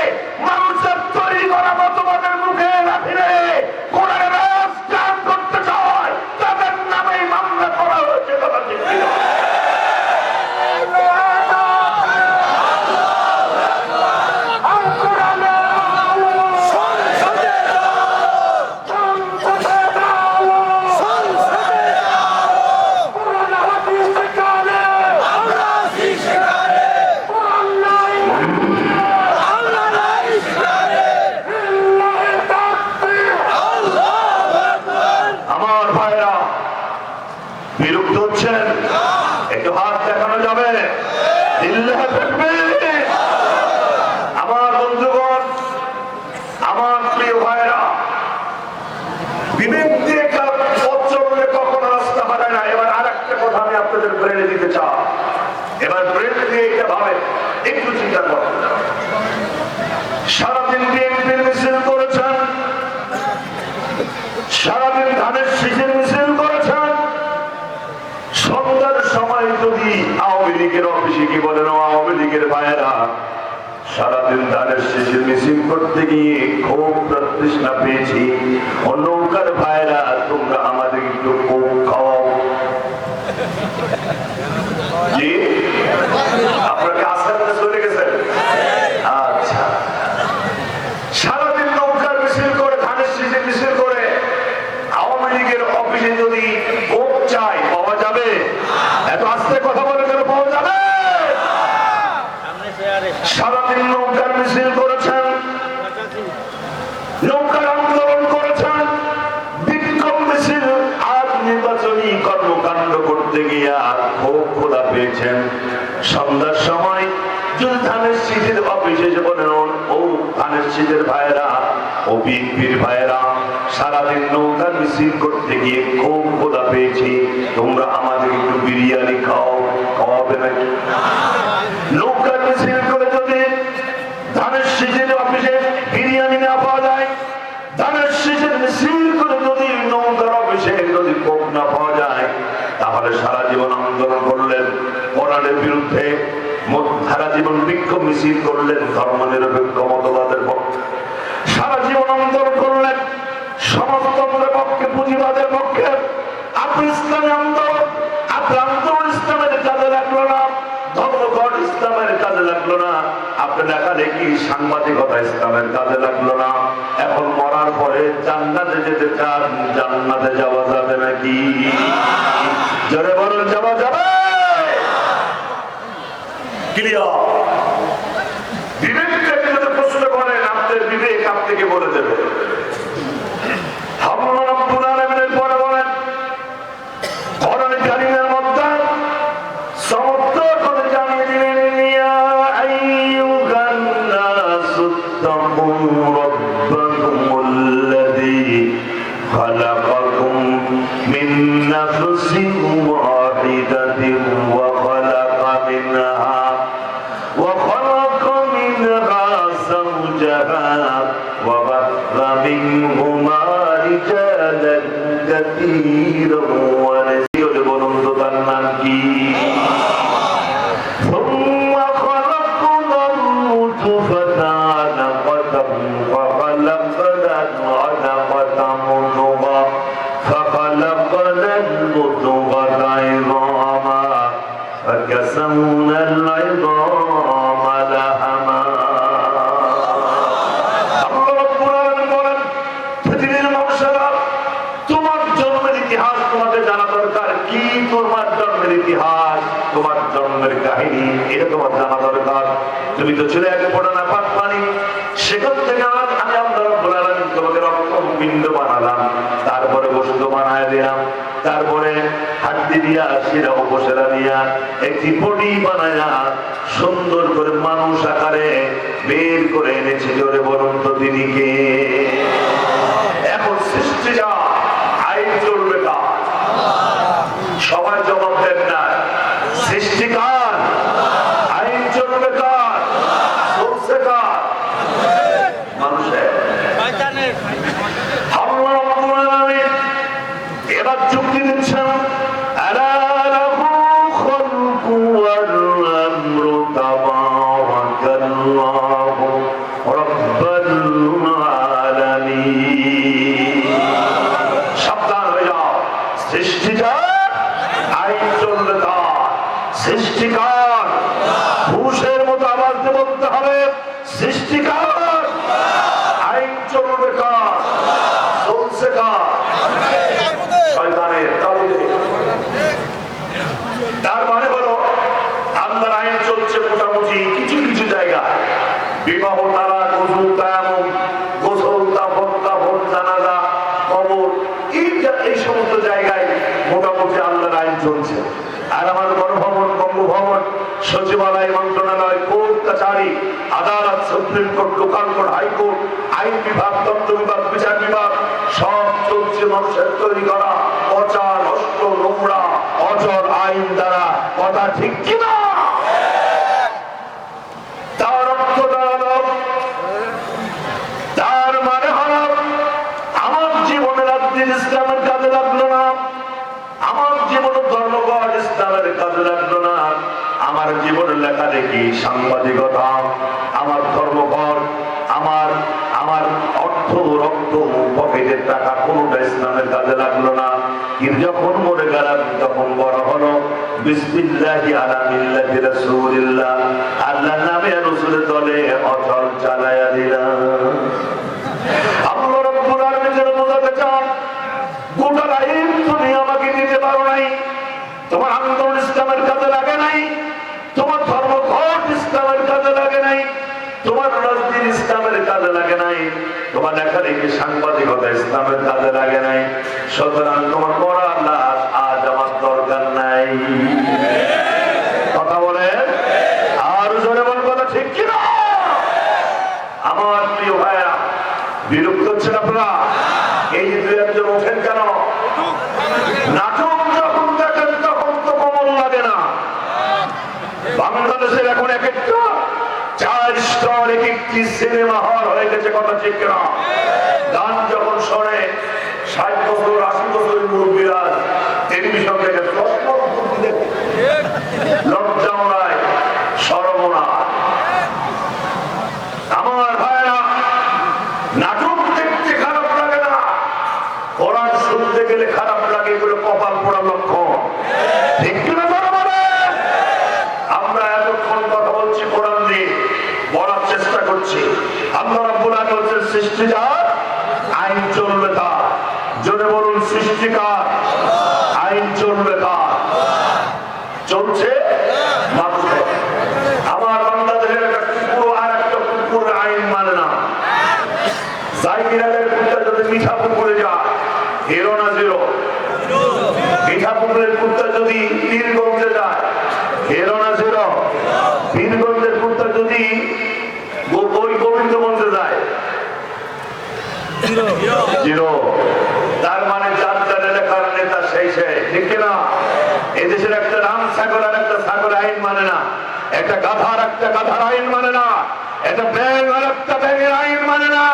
Speaker 1: মানুষের তৈরি করা মতবাদের মুখে লাফিয়ে কোরআনের রাজকাজ করতে চায়, তাদের নামেই মামলা করা হয়েছে। কথা ঠিক কিনা? আমার ভাইরা বিরক্ত হচ্ছেন? একটু হাত দেখানো যাবে? লিল্লাহ তাকবীর। আমার বন্ধুগণ, আমার প্রিয় ভাইরা, বিবেক দিয়ে পথ চললে কখনো রাস্তা হারায় না। এবার আর একটা কথা আমি আপনাদের ব্রেনে দিতে চাই। এবার ব্রেন দিয়ে এটা ভাবে, একটু চিন্তা করুন। সারাদিন বিএনপির মিছিল করেছেন, সারাদিন ধানের শীষের মিছিল করেছেন। সন্ধ্যার সময় যদি আওয়ামী লীগের অফিসে কি বলেন, আওয়ামী লীগের ভাইয়েরা সারাদিন ধানের শীষের মিছিল করতে গিয়ে খুব তৃষ্ণা পেয়েছি, ও নৌকার ভাইয়েরা তোমরা আমাদের একটু কোক খাওয়াও। জি, আপনাকে আসামে চলে গেছেন? আচ্ছা, সারাদিন নৌকার মিছিল করে, ধানের শীষের মিছিল করে আওয়ামী লীগের অফিসে যদি কোক চাই, পাওয়া যাবে? এত আস্তে কথা বলে কেন? পাওয়া যাবে? সারাদিন নৌকার মিছিল করেছেন, নৌকার আন্দোলন করেছেন, বিক্ষোভ মিছিল আর নির্বাচনী কর্মকাণ্ড করতে গিয়ে খুব ক্ষুধা পেয়েছেন। সন্ধ্যার সময় যদি ধানের শীষের অফিসে এসে বলেন, ও ধানের শীষের ভাইয়েরা, ও বিএনপির ভাইয়েরা, সারাদিন নৌকার মিছিল করতে গিয়ে খুব ক্ষুধা পেয়েছি, তোমরা আমাদের একটু বিরিয়ানি খাও, খাওয়াবে নাকি? নৌকার মিছিল করে যদি ধানের শীষের অফিসে বিরিয়ানি না পাওয়া যায়, ধানের শীষের মিছিল করে যদি নৌকার অফিসে যদি কোক না পাওয়া যায়, তাহলে সারা জীবন আন্দোলন করলেন কোরআনের বিরুদ্ধে, সারা জীবন বিক্ষোভ মিছিল করলেন ধর্ম নিরপেক্ষ মতবাদের পক্ষে, সারা জীবন আন্দোলন করলেন সমাজতন্ত্রের পক্ষে, পুঁজিবাদের পক্ষে। আপনি ইসলামী আন্দোলন, আপনার আন্দোলন ইসলামের কাজে লাগলো না, ধর্মঘট ইসলামের কাজে লাগলো না, আপনি লেখালেখি সাংবাদিকতা ইসলামের কাজে লাগলো না। এখন মরার পরে জান্নাতে যেতে চান, জান্নাতে যাওয়া যাবে নাকি? জোরে বলুন, যাওয়া যাবে? ক্লিয়ার? বিবেককে যদি প্রশ্ন করেন, اتقوا ربكم الذي خلقكم من نفس واحدة وخلق منها زوجها وبث منهما رجالا كثيرا ونساء ثم خلقنا النطفة علقة فخلقنا العلقة مضغة فخلقنا المضغة عظاما فكسونا العظام لحما আল্লাহ রাব্বুল আলামিন বলেন পৃথিবীর মানুষেরা তোমার জন্মের ইতিহাস তোমাদের জানা দরকার। কি তোমার জন্মের ইতিহাস, তোমার জন্মের কাহিনী, এটা তোমার জানা দরকার। তুমি তো ছেলে আগে পড়ে না পাক পানি, সেখান থেকে আমি আল্লাহ রাব্বুল আলামিন তোমাকে রক্তপিণ্ড বানালাম, তারপরে গোশত বানায় দিলাম, তারপরে হাড্ডি দিয়া শিরা উপসেরা দিয়া একটি বডি বানায়া সুন্দর করে মানুষ আকারে বের করে এনেছি। জোরে বলুন তো তিনি কে? এখন সৃষ্টি যা আইন চলবে কার? সবাই জবাব দেন না। সৃষ্টিকার, আইন চলবে কার? চলছে কার? মানুষের। আল্লাহ রাব্বুল আলামিন এবার যুক্তি দিচ্ছেন, আলা লাহু খালকু ওয়াল আমরু তাবারাকাল্লাহু রাব্বুল আলামিন। সাবধান হয়ে যাও, সৃষ্টিকার, আইন চলবে কার? সৃষ্টিকার। পুরুষের মতো আওয়াজ দিয়ে বলতে হবে, সৃষ্টিকার, আইন চলবে কার? চলছে কার? শয়তানের তাবুতে। তার মানে হলো আল্লাহর আইন চলছে মোটামুটি কিছু কিছু জায়গায়। বিবাহ, তারা, গোসল, তায়াম্মুম, গোসল, কাফন, জানাজা, কবর, এই সমস্ত জায়গায় মোটামুটি আল্লাহর আইন চলছে। আর আমার গণভবন, বঙ্গভবন, সচিবালয়, মন্ত্রণালয়, কোর্ট কাছারি, আদালত, supreme court, local court, high court, আইন বিভাগ, তন্ত্র বিভাগ, বিচার বিভাগ, সব চলছে মানুষের তৈরি করা পচা, নষ্ট, নোংরা, অচল আইন দ্বারা। কথা ঠিক কিনা? তার অর্থ দাঁড়ালো, তার মানে হলো আমার জীবনে রাজনীতি ইসলামের কাজে লাগলো না, আমার জীবনে ধর্মঘট ইসলামের কাজে লাগলো না, আমার জীবনের লেখালেখি, সাংবাদিকতা, আমার ধর্মঘট, আমার আমার অর্থ, রক্ত, পকেটের টাকা কোনোটা ইসলামের কাজে লাগলো না। কিন্তু যখন মরে গেলাম তখন বড় হলো বিসমিল্লাহি আলা মিল্লাতি রাসূলিল্লাহ, আল্লাহর নামে রাসূলের দলে অচল চালায়া দিলাম। আল্লাহ রাব্বুল আলামিন যেন বোঝাতে চান, গোটা লাইফ তুমি আমাকে দিতে পারো নাই, তোমার আন্দোলন ইসলামের কাজে লাগে নাই, তোমার ধর্মঘট ইসলামের কাজে লাগে নাই, তোমার রাজনীতি ইসলামের কাজে লাগে নাই, তোমার লেখালেখি, সাংবাদিকতা ইসলামের কাজে লাগে নাই। সুতরাং তোমার মরা লাশ আজ আমার দরকার নাই। কথা বলে আর জোরে বল, কথা ঠিক কিনা? আমার প্রিয় ভাইরা, বিরক্ত হচ্ছেন আপনারা? এই যে দুই একজন ওঠেন কেন? নাটক যখন দেখেন তখন তো কমল লাগে না। বাংলাদেশের এখন এক একটা 4 স্টার এক একটি সিনেমা হল হয়ে গেছে। কথা ঠিক কিনা? গান যখন শোনে 60 বছর 80 বছরের মুরব্বীরা টেলিভিশন দেখে লজ্জাও নাই, শরমও নাই। আমার ভাইরা, নাটক দেখতে খারাপ লাগে না, কোরআন শুনতে গেলে খারাপ লাগে, এগুলো কপাল পোড়া লক্ষণ। ঠিক কিনা? আমরা এতক্ষণ কথা বলছি কোরআন দিয়ে, বলার চেষ্টা করছি। আল্লাহ রাব্বুল আলামিন বলেন সৃষ্টিকার, আইন চলবে তার। জোরে বলুন, সৃষ্টিকার, আইন চলবে তার। চলছে মানুষের। আমার বাংলাদেশের একটা কুকুর আর একটা কুকুরের আইন মানে না। জাইমিরালের কুত্তা যদি মিঠা পুকুরে যায়, হিরো না জিরো? মিঠা পুকুরের কুত্তা যদি পীরগঞ্জে যায়, হিরো না জিরো? পীরগঞ্জের কুত্তা যদি ওই গোবিন্দগঞ্জে জিরো। তার মানে যার যার এলাকার নেতা সেই ঠিক কিনা? এদেশের একটা রাম ছাগল আর একটা ছাগল আইন মানে না, একটা গাধার একটা গাধার আইন মানে না, একটা ব্যাঙ আর একটা ব্যাঙের আইন মানে না,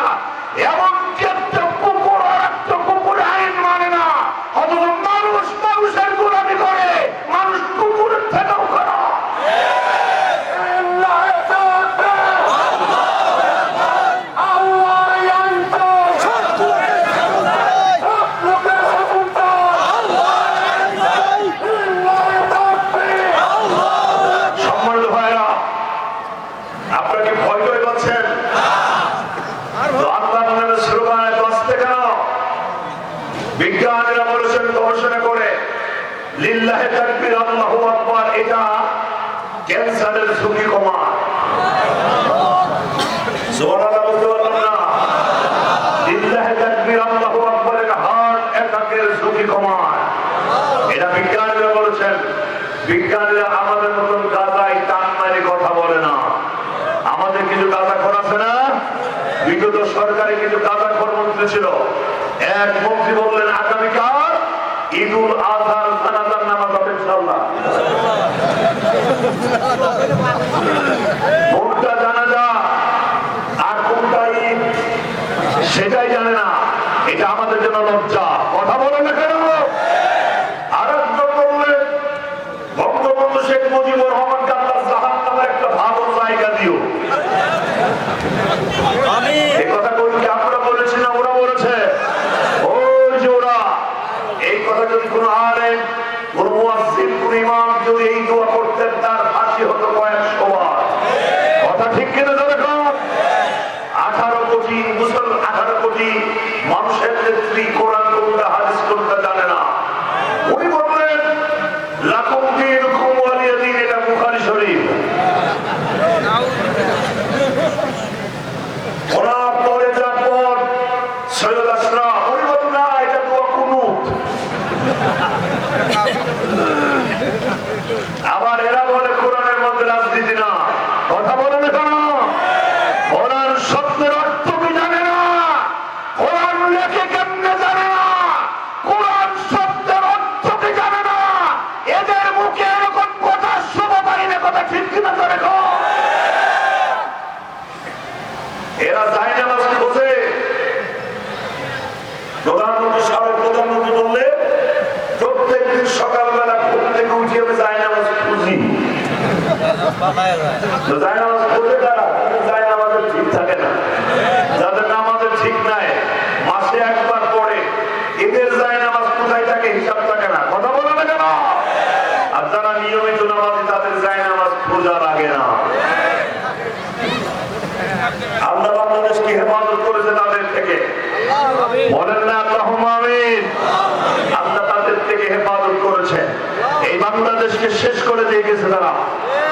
Speaker 1: এমনকি একটা কুকুর আর একটা কুকুর আইন মানে না। অথচ মানুষ মানুষের গোলামি করে, মানুষ কুকুরের থেকেও খারাপ। বিজ্ঞানীরা বলেছেন গবেষণা করে লিল্লাহে তাকবীর আল্লাহু আকবার এটা ক্যান্সারের ঝুঁকি কমায়। সুবহানাল্লাহ বলতে পারলাম না? লিল্লাহে তাকবীর আল্লাহু আকবার এটা হার্ট অ্যাটাকের ঝুঁকি কমায়, এটা বিজ্ঞানীরা বলেছেন। বিজ্ঞানীরা আমাদের মতন গাজায় টান মারি কথা বলে না। আমাদের কিছু গাঁজাখোর আছে না? বিগত সরকারে কিছু গাঁজাখোর মন্ত্রী ছিল। এক মন্ত্রী বললেন আগামীকাল ঈদুল আজহার জানাজার নামাজ হবে ইনশাআল্লাহ। কোনটা জানাজা আর কোনটা ঈদ সেটাই জানে না। এটা আমাদের জন্য লজ্জা। কথা বলে না কেন? আরেকজন বললেন বঙ্গবন্ধু শেখ মুজিবুর রহমানকে আল্লাহ জাহান্নামের একটা ভালো জায়গা দিও। এই কথা কি আমরা বলেছি না ওরা বলেছে? এই কথা যদি কোন আলেম, কোন মুয়াজ্জিন, কোন ইমাম যদি এই দোয়া করতেন তার ফাঁসি হতো কয়েকশো বার। কথা ঠিক কিনা দেখুন? 18 কোটি মুসলমান, 18 কোটি মানুষের নেত্রী কোরআন কোনটা হাদিস কোনটা জানে না। উনি বললেন লাকুম দীনুকুম ওয়ালিয়া দীন, এটা বুখারী শরীফ। ওনার পরে যার পর সৈয়দ আশরাফ উনি বললেন না এটা দোয়া কুনুত। আবার এরা বলে কোরআনের মধ্যে রাজনীতি না। কথা বলে না কেন? কোরআন শব্দের অর্থ কি জানে না, কোরআন লেখে কেমনে জানে না, কোরআন শব্দের অর্থ কি জানে না। এদের মুখে এরকম কথা শোভা পায় না। কথা ঠিক কিনা করে গো? এরা যায় না মাঝে বোঝে। প্রধানমন্ত্রী সাবেক প্রধানমন্ত্রী বললে প্রত্যেকদিন সকালবেলা ঘুম থেকে উঠে আমি জায়নামাজ খুঁজি। জায়নামাজ খুঁজে তারা জায়নামাজের ঠিক থাকে না। যাদের নামাজের ঠিক নাই মাসে একবার পড়ে এদের জায়নামাজ কোথায় থাকে হিসাব থাকে না। কথা বলে না কেন? আর যারা নিয়মিত নামাজি তাদের জায়নামাজ খোঁজা লাগে না। আল্লাহ বাংলাদেশকে হেফাজত করেছে তাদের থেকে। বলেন না আল্লাহুম্মা আমিন। আল্লাহ তাদের থেকে হেফাজত করেছে। এই বাংলাদেশকে শেষ করে দিয়ে গেছে তারা।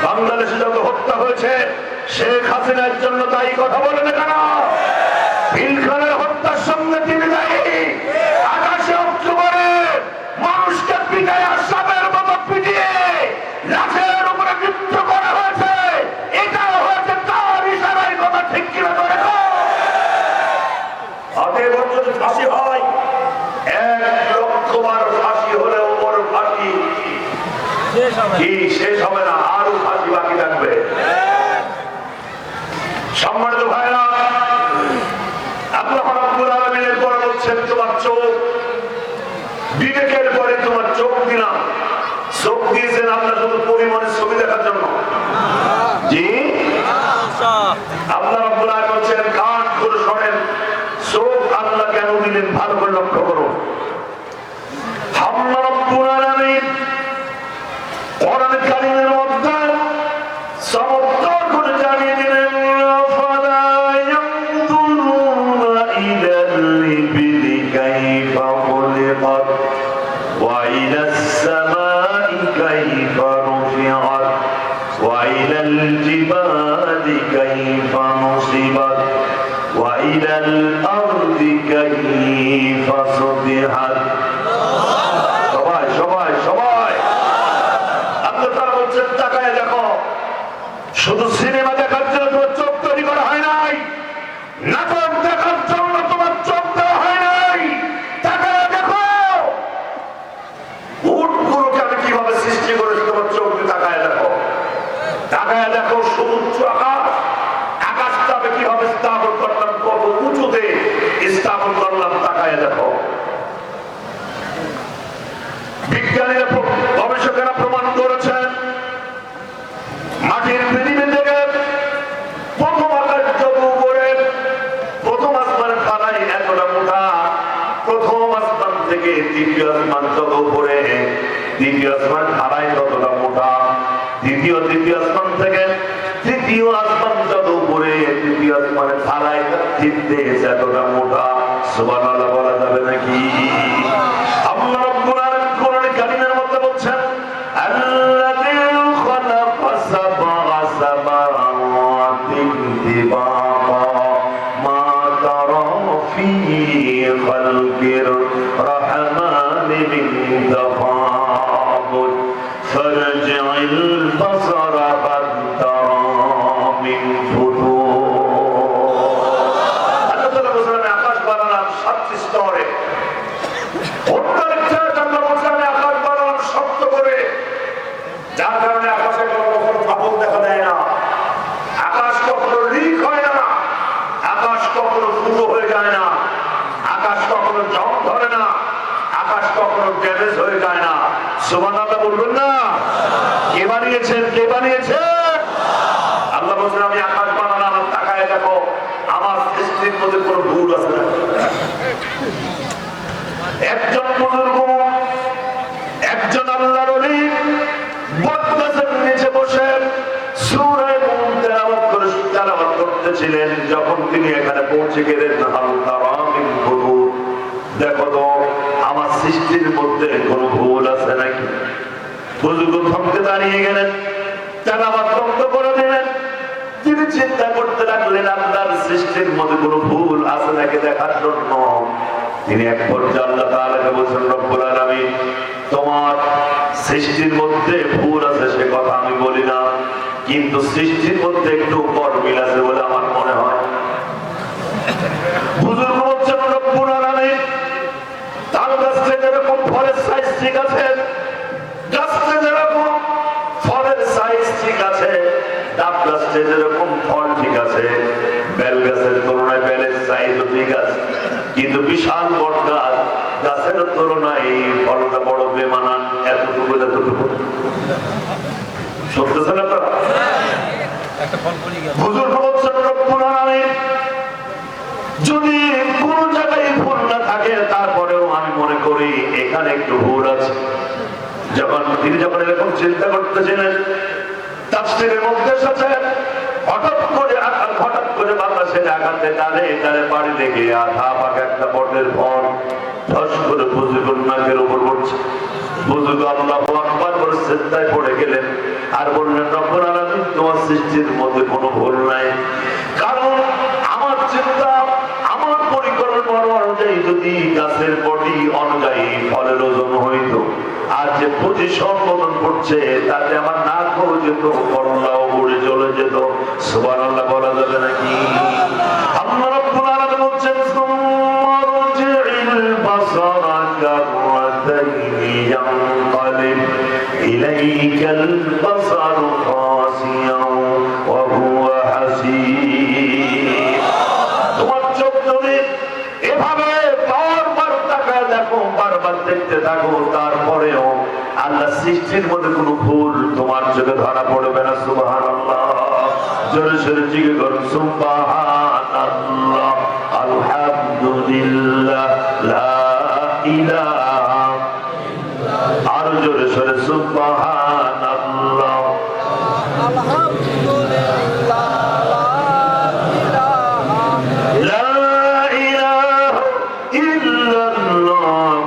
Speaker 1: বাংলাদেশে যত হত্যা হয়েছে শেখ হাসিনার জন্য তাই। কথা বলে না কেন? পিলখানের হত্যার সঙ্গে তিনি দায়ী। 28 অক্টোবরে মানুষকে পিটায় সাপের মতো পিটিয়ে লাশের উপরে নৃত্য করা হয়েছে। এটাও হয়েছে তার ইশারায়। কথা ঠিক কিনা করে গো? আগে যদি ফাঁসি হয় 1 লক্ষ বার ফাঁসি হলেও ওর ফাঁসি কি শেষ হবে না, আরো ফাঁসি বাকি থাকবে। সম্মানিত ভাইরা, আল্লাহ রাব্বুল আলামিনের পরে বলছেন তোমার চোখ, বিবেকের পরে তোমার চোখ দিলাম। চোখ দিয়েছেন আল্লাহ শুধু পরিমাণের ছবি দেখার জন্য। জি আল্লাহ রাব্বুল আলামিন বলছেন কান করে শোনেন। চোখ আল্লাহ কেন দিলেন ভালো করে লক্ষ্য করুন। আল্লাহ রাব্বুল আলামিন কোরআন কারীমের মধ্যে চমৎকার করে জানিয়ে দিলেন ফালা ইয়ানজুরুনা ইলাল ইবিলি কাইফা খুলিকাত ওয়া ইলাস সামাই কাইফা রুফিআত ওয়া ইলাল জিবালি কাইফা নুসিবাত ওয়া ইলাল আরদি কাইফা সুতিহাত। সবাই সবাই সবাই আল্লাহ তাআলা বলছেন তাকায় দেখো। শুধু সিনেমা দেখার জন্য তোমার চোখ তৈরি করা হয় নাই, নাটক দেখার জন্য তোমার চোখ দ্বিতীয় আসমান যত উপরে, দ্বিতীয় আসমান ঢালাই ততটা মোটা। দ্বিতীয় আসমান থেকে তৃতীয় আসমান যত উপরে, তৃতীয় আসমানের ঢালাই চিনতে এতটা মোটা। সুবহানাল্লাহ বলা যাবে নাকি? আল্লাহ রাব্বুল আলামিন কোরআনে কারীমের মধ্যে বলছেন, আল্লাযী খালাকা সাবআ সামাওয়াতিন তিবাকা মা তারা ফী খালকির রাহমানি মিন তাফাউত ফারজি'ল বাসারা হাল তারা মিন ফুতুর। আল্লাহ তাআলা বলেন, আকাশ বানালাম 7টি স্তরে। যার কারণে আকাশে কখনো ফাটল দেখা দেয় না, আকাশ কখনো লিক হয় না, আকাশ কখনো ফুটো হয়ে যায় না, আকাশ কখনো জং ধরে না, আকাশ কখনো ড্যামেজ হয়ে যায় না। সুবহানাল্লাহ বলবেন না? কে বানিয়েছেন? কে বানিয়েছেন? আল্লাহ বলছেন, আমি আকাশ বানালাম, আমার তাকায় দেখো আমার সৃষ্টির মধ্যে কোনো ভুল আছে না। একজন বুজুর্গ, একজন আল্লাহর ওলি বটগাছের নিচে বসে সূরা মুন তেলাওয়াত করতেছিলেন। যখন তিনি এখানে পৌঁছে গেলেন, হাল তারা মিন ফুতুর, দেখো তো আমার সৃষ্টির মধ্যে কোনো ভুল আছে নাকি। বুজুর্গ থমকে দাঁড়িয়ে গেলেন, তেলাওয়াত বন্ধ করে দিলেন। তিনি চিন্তা করতে লাগলেন আল্লাহর সৃষ্টির মধ্যে কোনো ভুল আছে নাকি দেখার জন্য। তিনি এক পর্যায়ে আল্লাহ তাআলাকে বলছেন, রব্বুল আলামিন, তোমার সৃষ্টির মধ্যে ভুল আছে সে কথা আমি বলি না, কিন্তু সৃষ্টির মধ্যে একটু গরমিল আছে বলে আমার মনে হয়। বুজুর্গ বলছেন, রব্বুল আলামিন, তাল গাছটা যেরকম ফলের সাইজ ঠিক আছে, গাছটা যেরকম ফলের সাইজ ঠিক আছে, ডাব গাছটা যেরকম ফল ঠিক আছে, বেল গাছের তুলনায় বেলের সাইজও ঠিক আছে, কিন্তু বিশাল বট গাছ, গাছের তুলনায় ফলটা বড় বেমানান, এতটুকু এতটুকু। শুনতেছেন আপনারা? বুজুর্গ বলছেন, রব্বুল আলামিন, যদি কোন জায়গায় ভুল না থাকে তারপরেও আমি মনে করি এখানে একটু ভুল আছে। তিনি যখন এরকম চিন্তা করতেছিলেন, তাফসীরের মধ্যে এসেছে হঠাৎ করে বাতাসের আঘাতে ডালে বাড়ি লেগে আধা পাকা একটা বটের ফল ধস করে বুজুর্গের নাকের উপর পড়ছে। বুজুর্গ আল্লাহু আকবার করে সিজদায় পড়ে গেলেন আর বললেন, রব্বুল আলামিন, তোমার সৃষ্টির মধ্যে কোনো ভুল নাই, কারণ আমার চিন্তা, আমার পরিকল্পনা অনুযায়ী যদি গাছের বডি অনুযায়ী ফলের ওজন হইতো, আর যে পজিশন বদল করছে তাতে আমার নাক হয়ে যেত, করলাও উড়ে চলে যেত। সুবহানাল্লাহ বলা যাবে নাকি? আল্লাহ রাব্বুল আলামিন বলছেন, সুমারজিল বাসারা কাররাতাইনি ইয়ানকালিব ইলাইকাল বাসারু খাসিয়াও ওয়া হুয়া হাসীব। তোমার চোখ যদি এভাবে বারবার তাকায় দেখো, বারবার দেখতে থাকো, তারপরেও আল্লাহ সৃষ্টির মধ্যে কোনো ভুল তোমার চোখে ধরা পড়বে না। সুবহানাল্লাহ। জোরে জোরে জিজ্ঞেস করুন, সুবহানাল্লাহ, আলহামদুলিল্লাহ, লা ইলাহা ইল্লাল্লাহ। আর জোরে জোরে সুবহানাল্লাহ, আলহামদুলিল্লাহ, লা ইলাহা ইল্লাল্লাহ,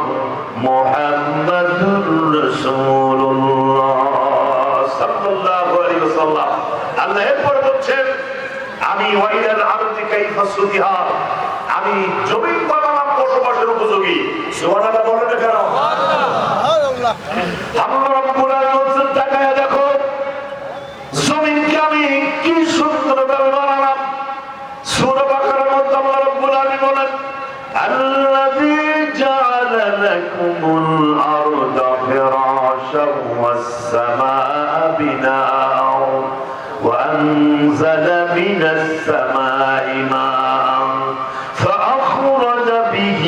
Speaker 1: মুহাম্মাদুর রাসূলুল্লাহ সাল্লাল্লাহু আলাইহি ওয়াসাল্লাম। আল্লাহ এরপর বলছেন, আমি ওয়াইলাল আরদি কাইফা সুতিহা, আমি জমিন বানালাম বসবাসের উপযোগী। সুবহানাল্লাহ বলেন কেন? সুবহানাল্লাহ। আল্লাহ রাব্বুল আলামিন বলছেন, তাকায়া দেখো জমিনকে আমি কি সুন্দর ভাবে বানালাম। সূরা বাকারার মধ্যে আল্লাহ রাব্বুল আলামিন বলেন, আল্লাযী জাআলা লাকুমুল আরদা ফিরাশান ওয়াস সামাআ বিনাআ وأنزل من السماء ماء فأخرج به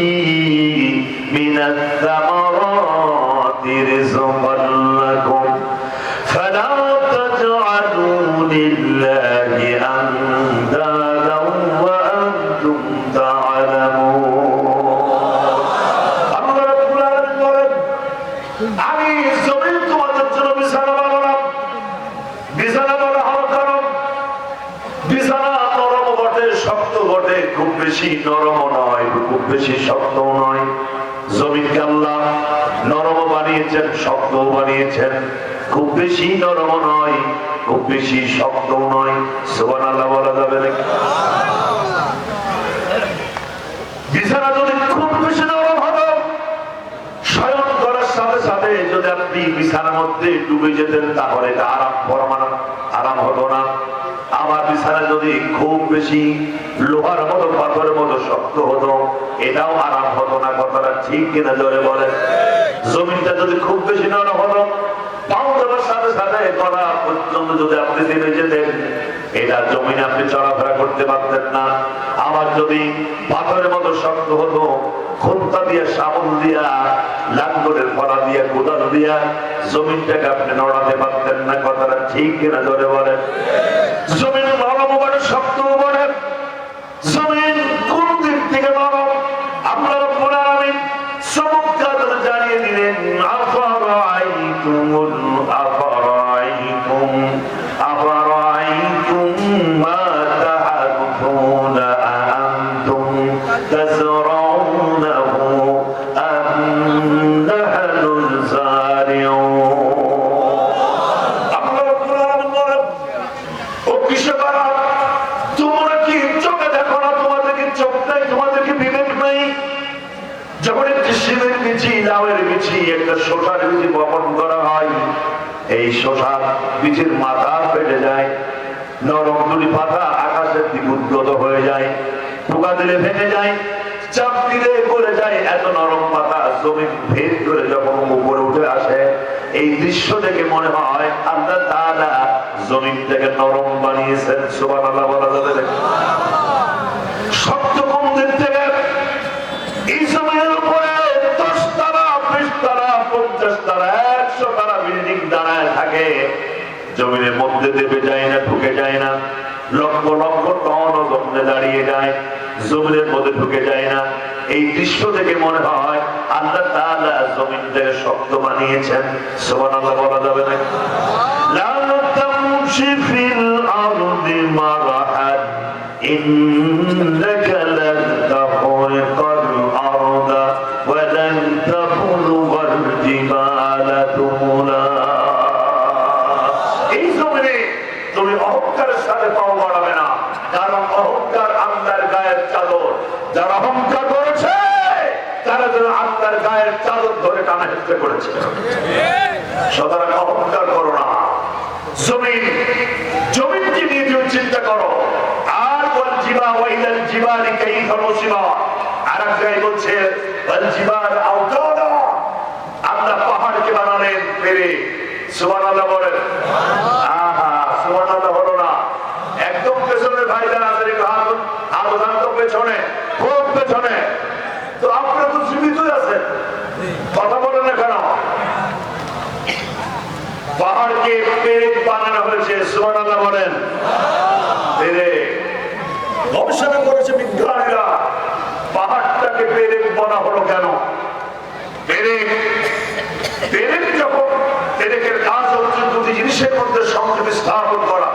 Speaker 1: من الثمرات رزقا لكم فلا تجعلوا لله أندادا وأنتم تعلمون। বটে, খুব বেশি নরম নয়, খুব বেশি শক্ত নয়। জমিনকে আল্লাহ নরম বানিয়েছেন, শক্ত বানিয়েছেন। খুব বেশি নরম নয়, খুব বেশি শক্ত নয়। সুবহানাল্লাহ বলা যাবে নাকি? বিছানা যদি খুব বেশি নরম হতো, শয়ন করার সাথে সাথে যদি আপনি বিছানার মধ্যে ডুবে যেতেন, তাহলে এটা আরাম হতো না। আমার বিছানা যদি খুব বেশি লোহার মতো, পাথরের মতো শক্ত হতো, এটাও আরাম হতো না। কথাটা ঠিক কিনা জোরে বলেন। জমিনটা যদি খুব বেশি নরম হতো, পাও দেওয়ার সাথে সাথে গলা পর্যন্ত যদি আপনি নেমে যেতেন, এটা জমিনে আপনি চলাফেরা করতে পারতেন না। আবার যদি পাথরের মতো শক্ত হতো, খুন্তা দিয়া, শাবল দিয়া, লাঙ্গলের ফলা দিয়া, কোদাল দিয়া জমিনটাকে আপনি নড়াতে পারতেন না। কথাটা ঠিক কিনা জোরে বলেন। জমিন নরম বলে, শক্ত বলে। জমিন কোন দিক থেকে নরম আল্লাহ রাব্বুল আলামিন চমৎকার জানিয়ে দিলেন। আফারাইতুম মা তাহারুনা আনতুম তাজরাউনাহু আম নাহনুল যারিউন। আল্লাহ রাব্বুল আলামিন বলেন, ও কৃষকেরা, তোমরা কি চোখে দেখো না? তোমাদের কি চোখ নাই? তোমাদের কি বিবেক নাই? যখন একটি শিমের বিচি, লাউয়ের বিচি, একটা শসার বিচি বপন করা হয়, এই শসার বীজের মাথা ফেটে যায়, নরম দুটি পাতা আকাশের দিকে উদ্গত হয়ে যায়, পোকা দিলে ভেঙে যায়, চাপ দিলে পড়ে যায়। এত নরম পাতা জমিন ভেদ করে যখন উপরে উঠে আসে, এই দৃশ্য দেখে মনে হয় আল্লাহ তাআলা জমিনটাকে নরম বানিয়েছেন। সুবহানাল্লাহ বলা যাবে নাকি? শক্ত কোন দিক থেকে? এই জমিনের উপরে 10 তলা, 20 তলা, 50 তলা, 100 তলা বিল্ডিং দাঁড়ায় থাকে, জমিনের মধ্যে দেবে যায় না, ঢুকে যায় না। লক্ষ লক্ষ টন ওজনে দাঁড়িয়ে যায়, জমিনের মধ্যে ঢুকে যায় না। এই দৃশ্য থেকে মনে হয় আল্লাহ তাআলা জমিনটাকে শক্ত বানিয়েছেন। সুবহানাল্লাহ বলা যাবে না? লা তামশি ফিল আরদি মারহান ইন্নাকা লান তাখরিকাল আরদা ওয়া লান তাবলুগাল জিবালা তুলা। এই জমিনে তুমি অহংকারের সাথে পাও বাড়াবে না, কারণ অহংকার আল্লাহর গায়ের চাদর। যারা অহংকার করেছে তারা যেন আল্লাহর গায়ের চাদর ধরে টানা হেঁচড়ে করেছে। সুতরাং অহংকার করো না। জমিনকে নিয়ে তুমি চিন্তা করো। আর ওয়াল জিবা ওয়াইলাল জিবালি কাইফা নুসিবা, আর এক জায়গায় বলছে ওয়াল জিবাল আওতাদা, আল্লাহ পাহাড়কে বানালেন পেরে। সুবহানাল্লাহ বলেন। আহা, সুবহানাল্লাহ হলো না। একদম পেছনের ভাইরা আছে, আলোচনা তো পেছনে, খুব পেছনে। তো আপনারা তো জীবিতই আছেন, কথা বলেন না কেন? পাহাড়কে পেরেক বানানো হয়েছে। সুবহানাল্লাহ বলেন। পেরেক গবেষণা করেছে বিজ্ঞানীরা, পাহাড়টাকে পেরেক বানা হলো কেন? পেরেক যখন, পেরেকের কাজ হচ্ছে দুটি জিনিসের মধ্যে সংযোগ স্থাপন করা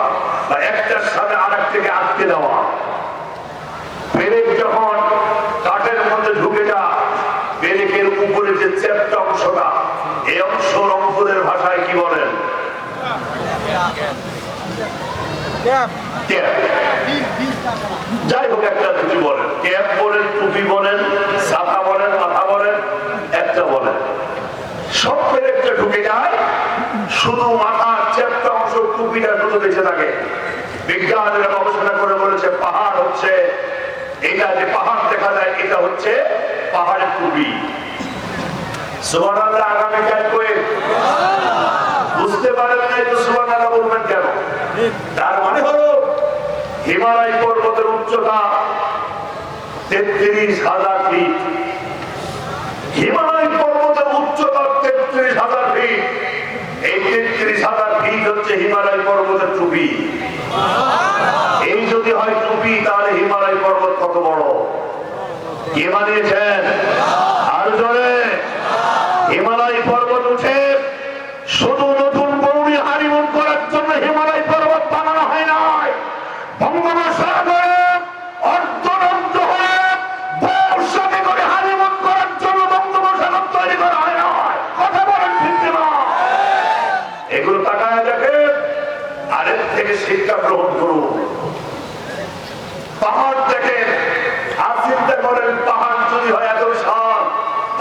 Speaker 1: বা একটার সাথে আরেকটাকে আটকে দেওয়া। পেরেক যখন কাঠের মধ্যে ঢুকে যায়, পেরেকের উপরে যে চ্যাপ্টা অংশটা, এই অংশ রংপুরের ভাষায় কি বলেন? যাই হোক, একটা দুটি বলেন, ক্যাপ বলেন, টুপি বলেন, ছাতা বলেন, মাথা বলেন, একটা বলেন। সব পেরেকটা ঢুকে যায়, শুধু মাথার চ্যাপ্টা অংশ, টুপিটা শুধু বেঁচে থাকে। বিজ্ঞানীরা গবেষণা করে বলেছে পাহাড় হচ্ছে এটা, যে পাহাড় দেখা যায় এটা হচ্ছে পাহাড়ের টুপি। সুবহানাল্লাহ। আগামীকাল করে বুঝতে পারেন নাই তো সুবহানাল্লাহ বলবেন কেন? তার মানে হলো হিমালয় পর্বতের উচ্চতা 33,000 ফিট। হিমালয় পর্বতের উচ্চতা 33,000 ফিট। এই 33,000 ফিট হচ্ছে হিমালয় পর্বতের টুপি। এই যদি হয় টুপি, তাহলে হিমালয় পর্বত কত বড়? কে বানিয়েছেন? আর জোরে। হিমালয় পর্বত উঠে শুধু নতুন বৌনি হানিমুন করার জন্য হিমালয় পর্বত বানানো হয় নাই। বঙ্গোপসাগরে অর্ধ শিক্ষা গ্রহণ করুন। পাহাড় দেখেন আর চিন্তা করেন, পাহাড় যদি হয় এত বিশাল,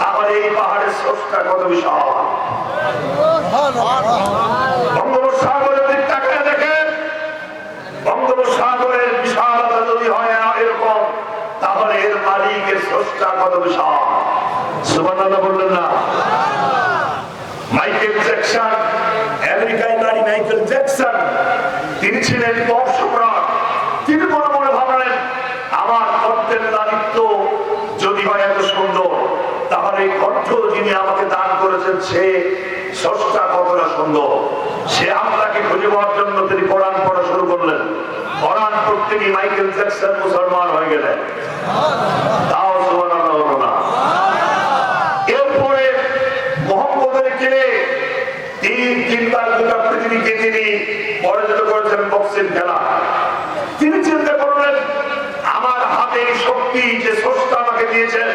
Speaker 1: তাহলে এই পাহাড়ের স্রষ্টা কত বিশাল। বঙ্গোপসাগরের দিক তাকায় দেখেন, বঙ্গোপসাগরের বিশালতা যদি হয় এরকম, তাহলে এর মালিকের স্রষ্টা কত বিশাল। সুবহানাল্লাহ বললেন না? মাইকেল জ্যাকসন, আমেরিকায় বাড়ি মাইকেল জ্যাকসন, তিনি ছিলেন পপ সম্রাট। তিনি মনে মনে ভাবলেন, আমার কণ্ঠের লালিত্য যদি হয় এত সুন্দর, তাহলে এই কণ্ঠ যিনি আমাকে দান করেছেন সে স্রষ্টা কতটা সুন্দর। সে আল্লাহকে খুঁজে পাওয়ার জন্য তিনি কোরআন পড়া শুরু করলেন। কোরআন পড়তে গিয়ে মাইকেল জ্যাকসন মুসলমান হয়ে গেলেন। তাও সুবহানাল্লাহ হলো না। এরপরে মোহাম্মদের ছেলে তিনবার গোটা পৃথিবীকে তিনি পরাজিত করেছেন বক্সিং খেলা। তিনি চিন্তা করলেন, আমার হাতে শক্তি যে স্রষ্টা আমাকে দিয়েছেন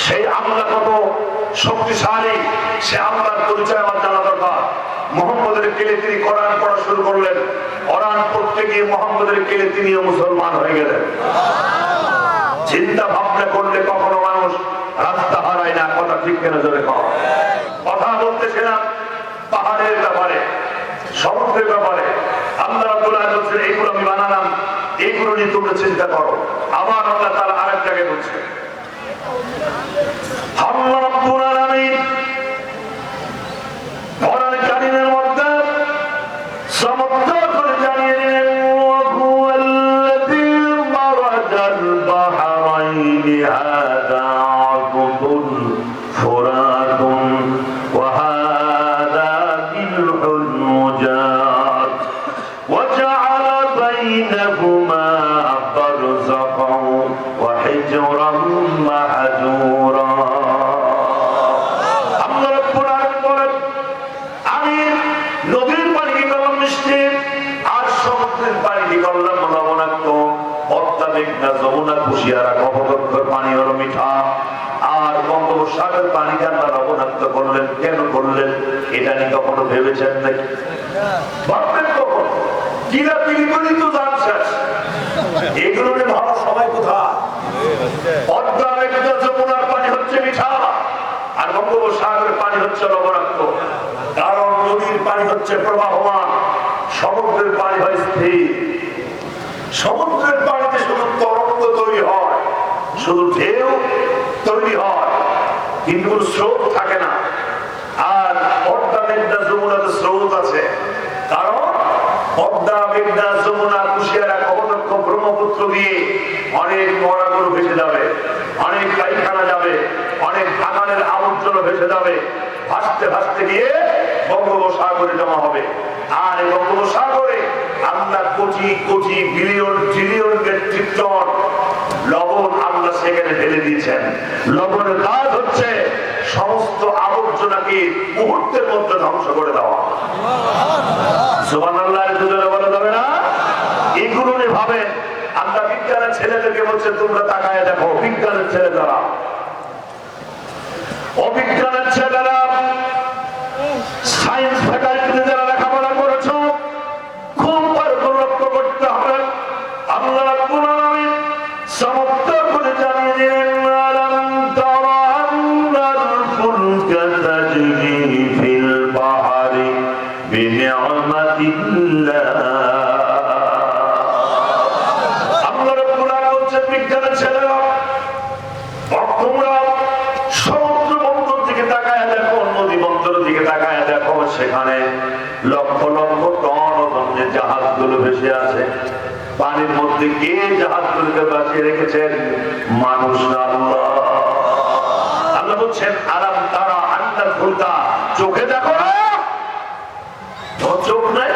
Speaker 1: সেই আল্লাহ কত শক্তিশালী, সে আল্লাহর পরিচয় আমার জানা দরকার। মোহাম্মদের কেলে তিনি কোরআন পড়া শুরু করলেন। কোরআন পড়তে গিয়ে মোহাম্মদের কেলে তিনিও মুসলমান হয়ে গেলেন। চিন্তা ভাবনা করলে কখনো মানুষ রাস্তা হারায় না। কথা ঠিক কেন জোরে কথা বলতেছিলাম পাহাড়ের ব্যাপারে, সমুদ্রের ব্যাপারে। আল্লাহ রাব্বুল আলামিন বলছেন, এইগুলো আমি বানালাম, এইগুলো নিয়ে তোমরা চিন্তা করো। আবার আল্লাহ তাআলা আরেক জায়গায় বলছেন, আল্লাহ রাব্বুল আলামিন কোরআন কারীমের মধ্যে চমৎকার করে জানিয়ে দিলেন, ওয়া হুয়াল্লাযী মারাজাল বাহরাইনি হাযা আযবুন ফুরাতুন ওয়া হাযা মিলহুন মুজাদ ওয়া জাআলা বাইনাহুমা বারযাখান ওয়া হিজরান মাহজুরা। আল্লাহ রাব্বুল আলামিন বলেন, আমি নদীর পানি কি করলাম মিষ্টি, আর সমুদ্রের পানি কি করলাম লবণাক্ত। পদ্মা, মেঘনা, যমুনা, কুশিয়ারা, কপোতাক্ষের পানি হলো মিঠা, আর বঙ্গোপসাগরের পানিকে আল্লাহ লবণাক্ত করলেন। কেন করলেন এটা নিয়ে কখনো ভেবেছেন নাকি? ভাববেন কখন? কিলাকিলি তো জানছেন, এগুলো নিয়ে ভালো সময় কোথায়? পদ্মা, মেঘনা, যমুনার পানি হচ্ছে মিঠা, আর বঙ্গোপসাগরের পানি হচ্ছে লবণাক্ত। কারণ নদীর পানি হচ্ছে প্রবাহমান, সমুদ্রের পানি হয় স্থির। সমুদ্রের পানিতে শুধু তরঙ্গ তৈরি হয়, শুধু ঢেউ তৈরি হয়, কিন্তু কোনো স্রোত থাকে না। আর পদ্মা, মেঘনা, যমুনাতে স্রোত আছে। কারণ পদ্মা, মেঘনা, যমুনা, কুশিয়ারা, কপোতাক্ষ, ব্রহ্মপুত্র দিয়ে অনেক মরা গরু ভেসে যাবে, অনেক পায়খানা যাবে, অনেক বাগানের আবর্জনা ভেসে যাবে, ভাসতে ভাসতে গিয়ে বঙ্গোপসাগরে জমা হবে। আর এই বঙ্গোপসাগরে আল্লাহ crore crore billion trillion metric ton লবণ আল্লাহ সেখানে ঢেলে দিয়েছেন। লবণের কাজ হচ্ছে সমস্ত আবর্জনাকে মুহূর্তের মধ্যে ধ্বংস করে দেওয়া। সুবহানাল্লাহ বলা যাবে না? এইগুলো নিয়ে ভাবেন। আল্লাহ বিজ্ঞানের ছেলেদেরকে বলছে, তোমরা তাকায় দেখো, বিজ্ঞানের ছেলে যারা, অবিজ্ঞানের ছেলেরা, সায়েন্স ফ্যাকাল্টিতে যারা লেখাপড়া করেছ, খুব লক্ষ্য করতে হবে। আল্লাহ রাব্বুল আলামিন চমৎকার করে জানিয়ে দিলেন, আলাম তারা আন্নাল ফুলকা তাজরি ফিল বাহরি বিনি'মাতিল্লাহ। আল্লাহ রাব্বুল আলামিন বলছেন, বিজ্ঞানের ছেলেরা, তোমরা সমুদ্র বন্দর দিকে তাকায় দেখো, নদী বন্দর দিকে তাকায় দেখো, সেখানে লক্ষ লক্ষ টন ওজনের জাহাজগুলো ভেসে আছে। পানির মধ্যে কে জাহাজগুলোকে বাঁচিয়ে রেখেছেন? মানুষ না আল্লাহ। আল্লাহ বলছেন, আলাম তারা আন্নাল ফুলকা, চোখে দেখো না? তোমার চোখ নেই?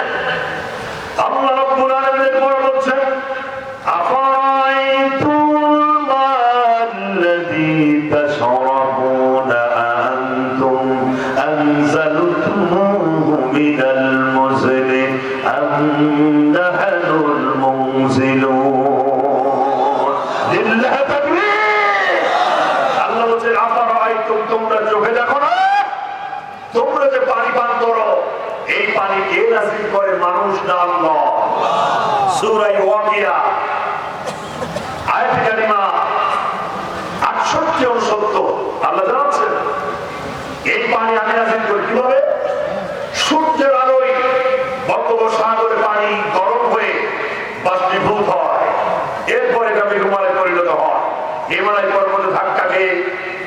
Speaker 1: আল্লাহ রাব্বুল আলামিন বলছেন, আফারাইতুল মাল্লাযী তাশরাবুনা আনতুম আনজালতুমুহু মিনাল মুজনি আম নাহনুল মুনজিলুন। লিল্লাহি তাকবীর। আল্লাহ বলেন, আফারাইতুম, তোমরা চোখে দেখো না? তোমরা যে পানি পান করো, এই পানি কে নাযিল করে? মানুষ না আল্লাহ। সূরা ওয়াকিয়া আয়াত কারিমা 68 69 আল্লাহ জানাচ্ছেন এই পানি আমি নাযিল করি কিভাবে? সূর্যের আলোয় বঙ্গোপসাগরের পানি গরম হয়ে বাষ্পীভূত হয়, এরপরে এটা মেঘমালায় পরিণত হয়, হিমালয় পর্বতে ধাক্কা খেয়ে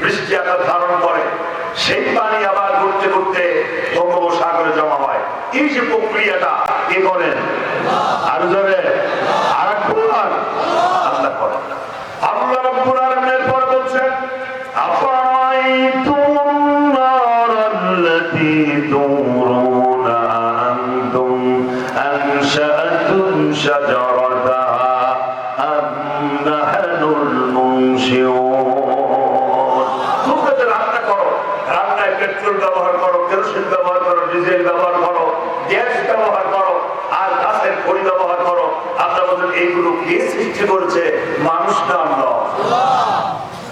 Speaker 1: বৃষ্টি আকার ধারণ করে, সেই পানি আবার ঘুরতে ঘুরতে বঙ্গোপসাগরে জমা হয়। এই যে প্রক্রিয়াটা কে করেন? আরো জোরে আরেকবার আল্লাহ করেন। আল্লাহ রাব্বুল আলামিনের পরে বলছেন আফারাইতুম নারাল্লাতী তুরুনা আনতুম আনশাআতুম শাজারাতাহা আম নাহনুল মুনশিউন। তোমরা যে রান্না করো, রান্নায় পেট্রোল ব্যবহার করো, কেরোসিন ব্যবহার করো, ডিজেল ব্যবহার করো, গ্যাস ব্যবহার করো, আর গাছের খড়ি ব্যবহার করো, আল্লাহ বলেন এইগুলো কে সৃষ্টি করেছে? মানুষ না আমরা।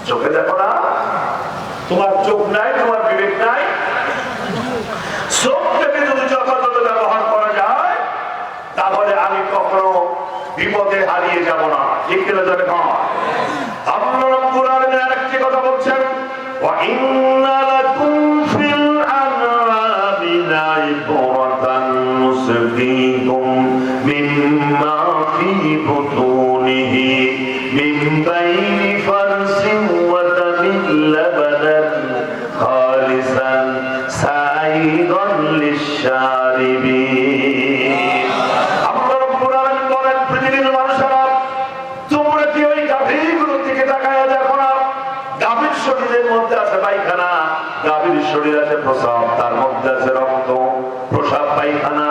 Speaker 1: চোখে দেখো না? তোমার চোখ নাই, তোমার বিবেক নাই? চোখটাকে যদি যথাযথ ব্যবহার করা যায় তাহলে আমি কখনো বিপদে হারিয়ে যাব না। ঠিক কিনা যাবে? আল্লাহ রাব্বুল আলামিন আরেকটি কথা বলছেন ওয়া ইন্না লাকুম ফিল আনআমি লাইবরাতান নুসকিকুম মিম্মা ফি বুতুনিহি মিন বাইনি ফারসিন ওয়া দামিন লাবানান খালিসান সাইগান লিশ-শারিবিন। আল্লাহ রাব্বুল আলামিন বলেন পৃথিবীর মানুষেরা তোমরা কি ওই গাভীগুলোর দিকে তাকায়া দেখো না? গাভীর শরীরের মধ্যে আছে পায়খানা, গাভীর শরীরে আছে প্রস্রাব, তার মধ্যে আছে রক্ত, প্রস্রাব পায়খানা,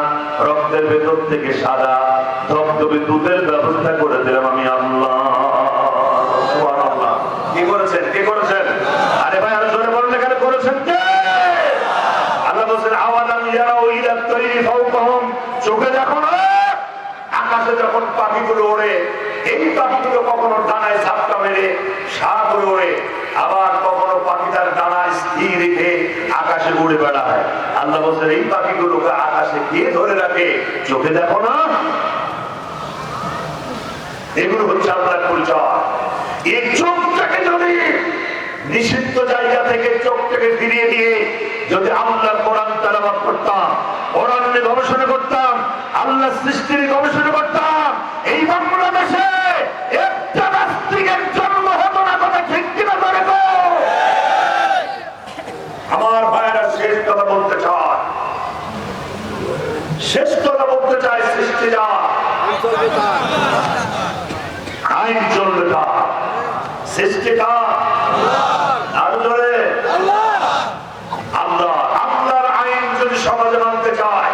Speaker 1: রক্তের ভেতর থেকে সাদা ধবধবে দুধের ব্যবস্থা করে দিলাম আমি আল্লাহ। সুবহানাল্লাহ। কি করেছেন? কে করেছেন? আরে ভাই আরো জোরে বলেন, এখানে করেছেন কে? আল্লাহ বলেন আওয়ালাম ইয়ারাউ ইলা তাইরি ফাওকাহুম। চোখে দেখো না? আকাশে যখন পাখিগুলো ওড়ে, এই পাখিগুলো কখনো ডানায় ঝাপটা মেরে সাপ হয়ে ওড়ে, আবার কখনো পাখি তার ডানায় স্থির রেখে আকাশে উড়ে বেড়ায়। আল্লাহ বলছেন এই পাখিগুলোকে আকাশে কে ধরে রাখে? চোখে দেখো না? এগুলো হচ্ছে আল্লাহর পরিচয়। এই চোখটাকে যদি নিষিদ্ধ জায়গা থেকে চোখটাকে ফিরিয়ে দিয়ে যদি আল্লাহর কোরআন তেলাওয়াত করতাম, কোরআন নিয়ে গবেষণা করতাম, আল্লাহ সৃষ্টির গবেষণা করতাম, এই বাংলাদেশে একটা নাস্তিকের জন্ম হতো না। কথা ঠিক কিনা বলে তো? আমার ভাইয়েরা শেষ কথা বলতে চায়, শেষ কথা বলতে চায়, সৃষ্টি যা আইন চলবে তা, সৃষ্টি কা আরো জোরে আল্লাহ। আল্লাহর আইন যদি সমাজে মানতে চায়,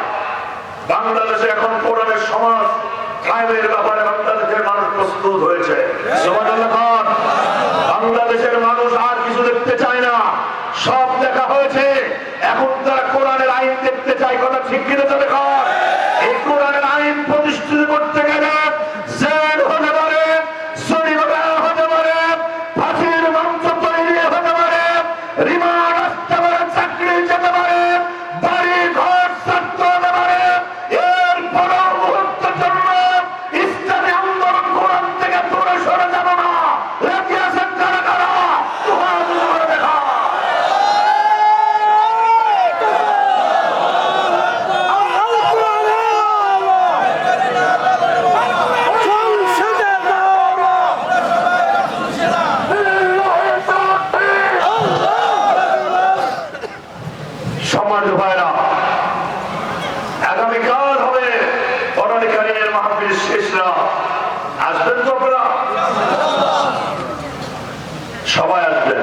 Speaker 1: বাংলাদেশে এখন কোরআনের সমাজ কায়েমের ব্যাপারে বাংলাদেশের মানুষ প্রস্তুত হয়েছে। বাংলাদেশের মানুষ আর কিছু দেখতে চায় না, সব দেখা হয়েছে, এখন তারা কোরআনের আইন দেখতে চায়। কথা ঠিক কিনা যাবে? এই কোরআনের আইন প্রতিষ্ঠিত করতে গেলে জেল হতে পারে, জরিমানা হতে পারে, ফাঁসির মঞ্চ তৈরি হতে পারে, রিমান্ড আসতে পারে, চাকরি যেতে পারে, বাড়ি ঘর ছাড়তে হতে পারে। এর পরও মুহূর্তের জন্য ইসলামী আন্দোলন কোরআন থেকে দূরে সরে যাব না। রাজি আছেন কারা কারা? দেখা সমাজ ভাইরা, আগামীকাল হবে কোরআনে কারীমের মাহফিল শেষ রাত। আসবেন তো আপনারা? সবাই আসবেন।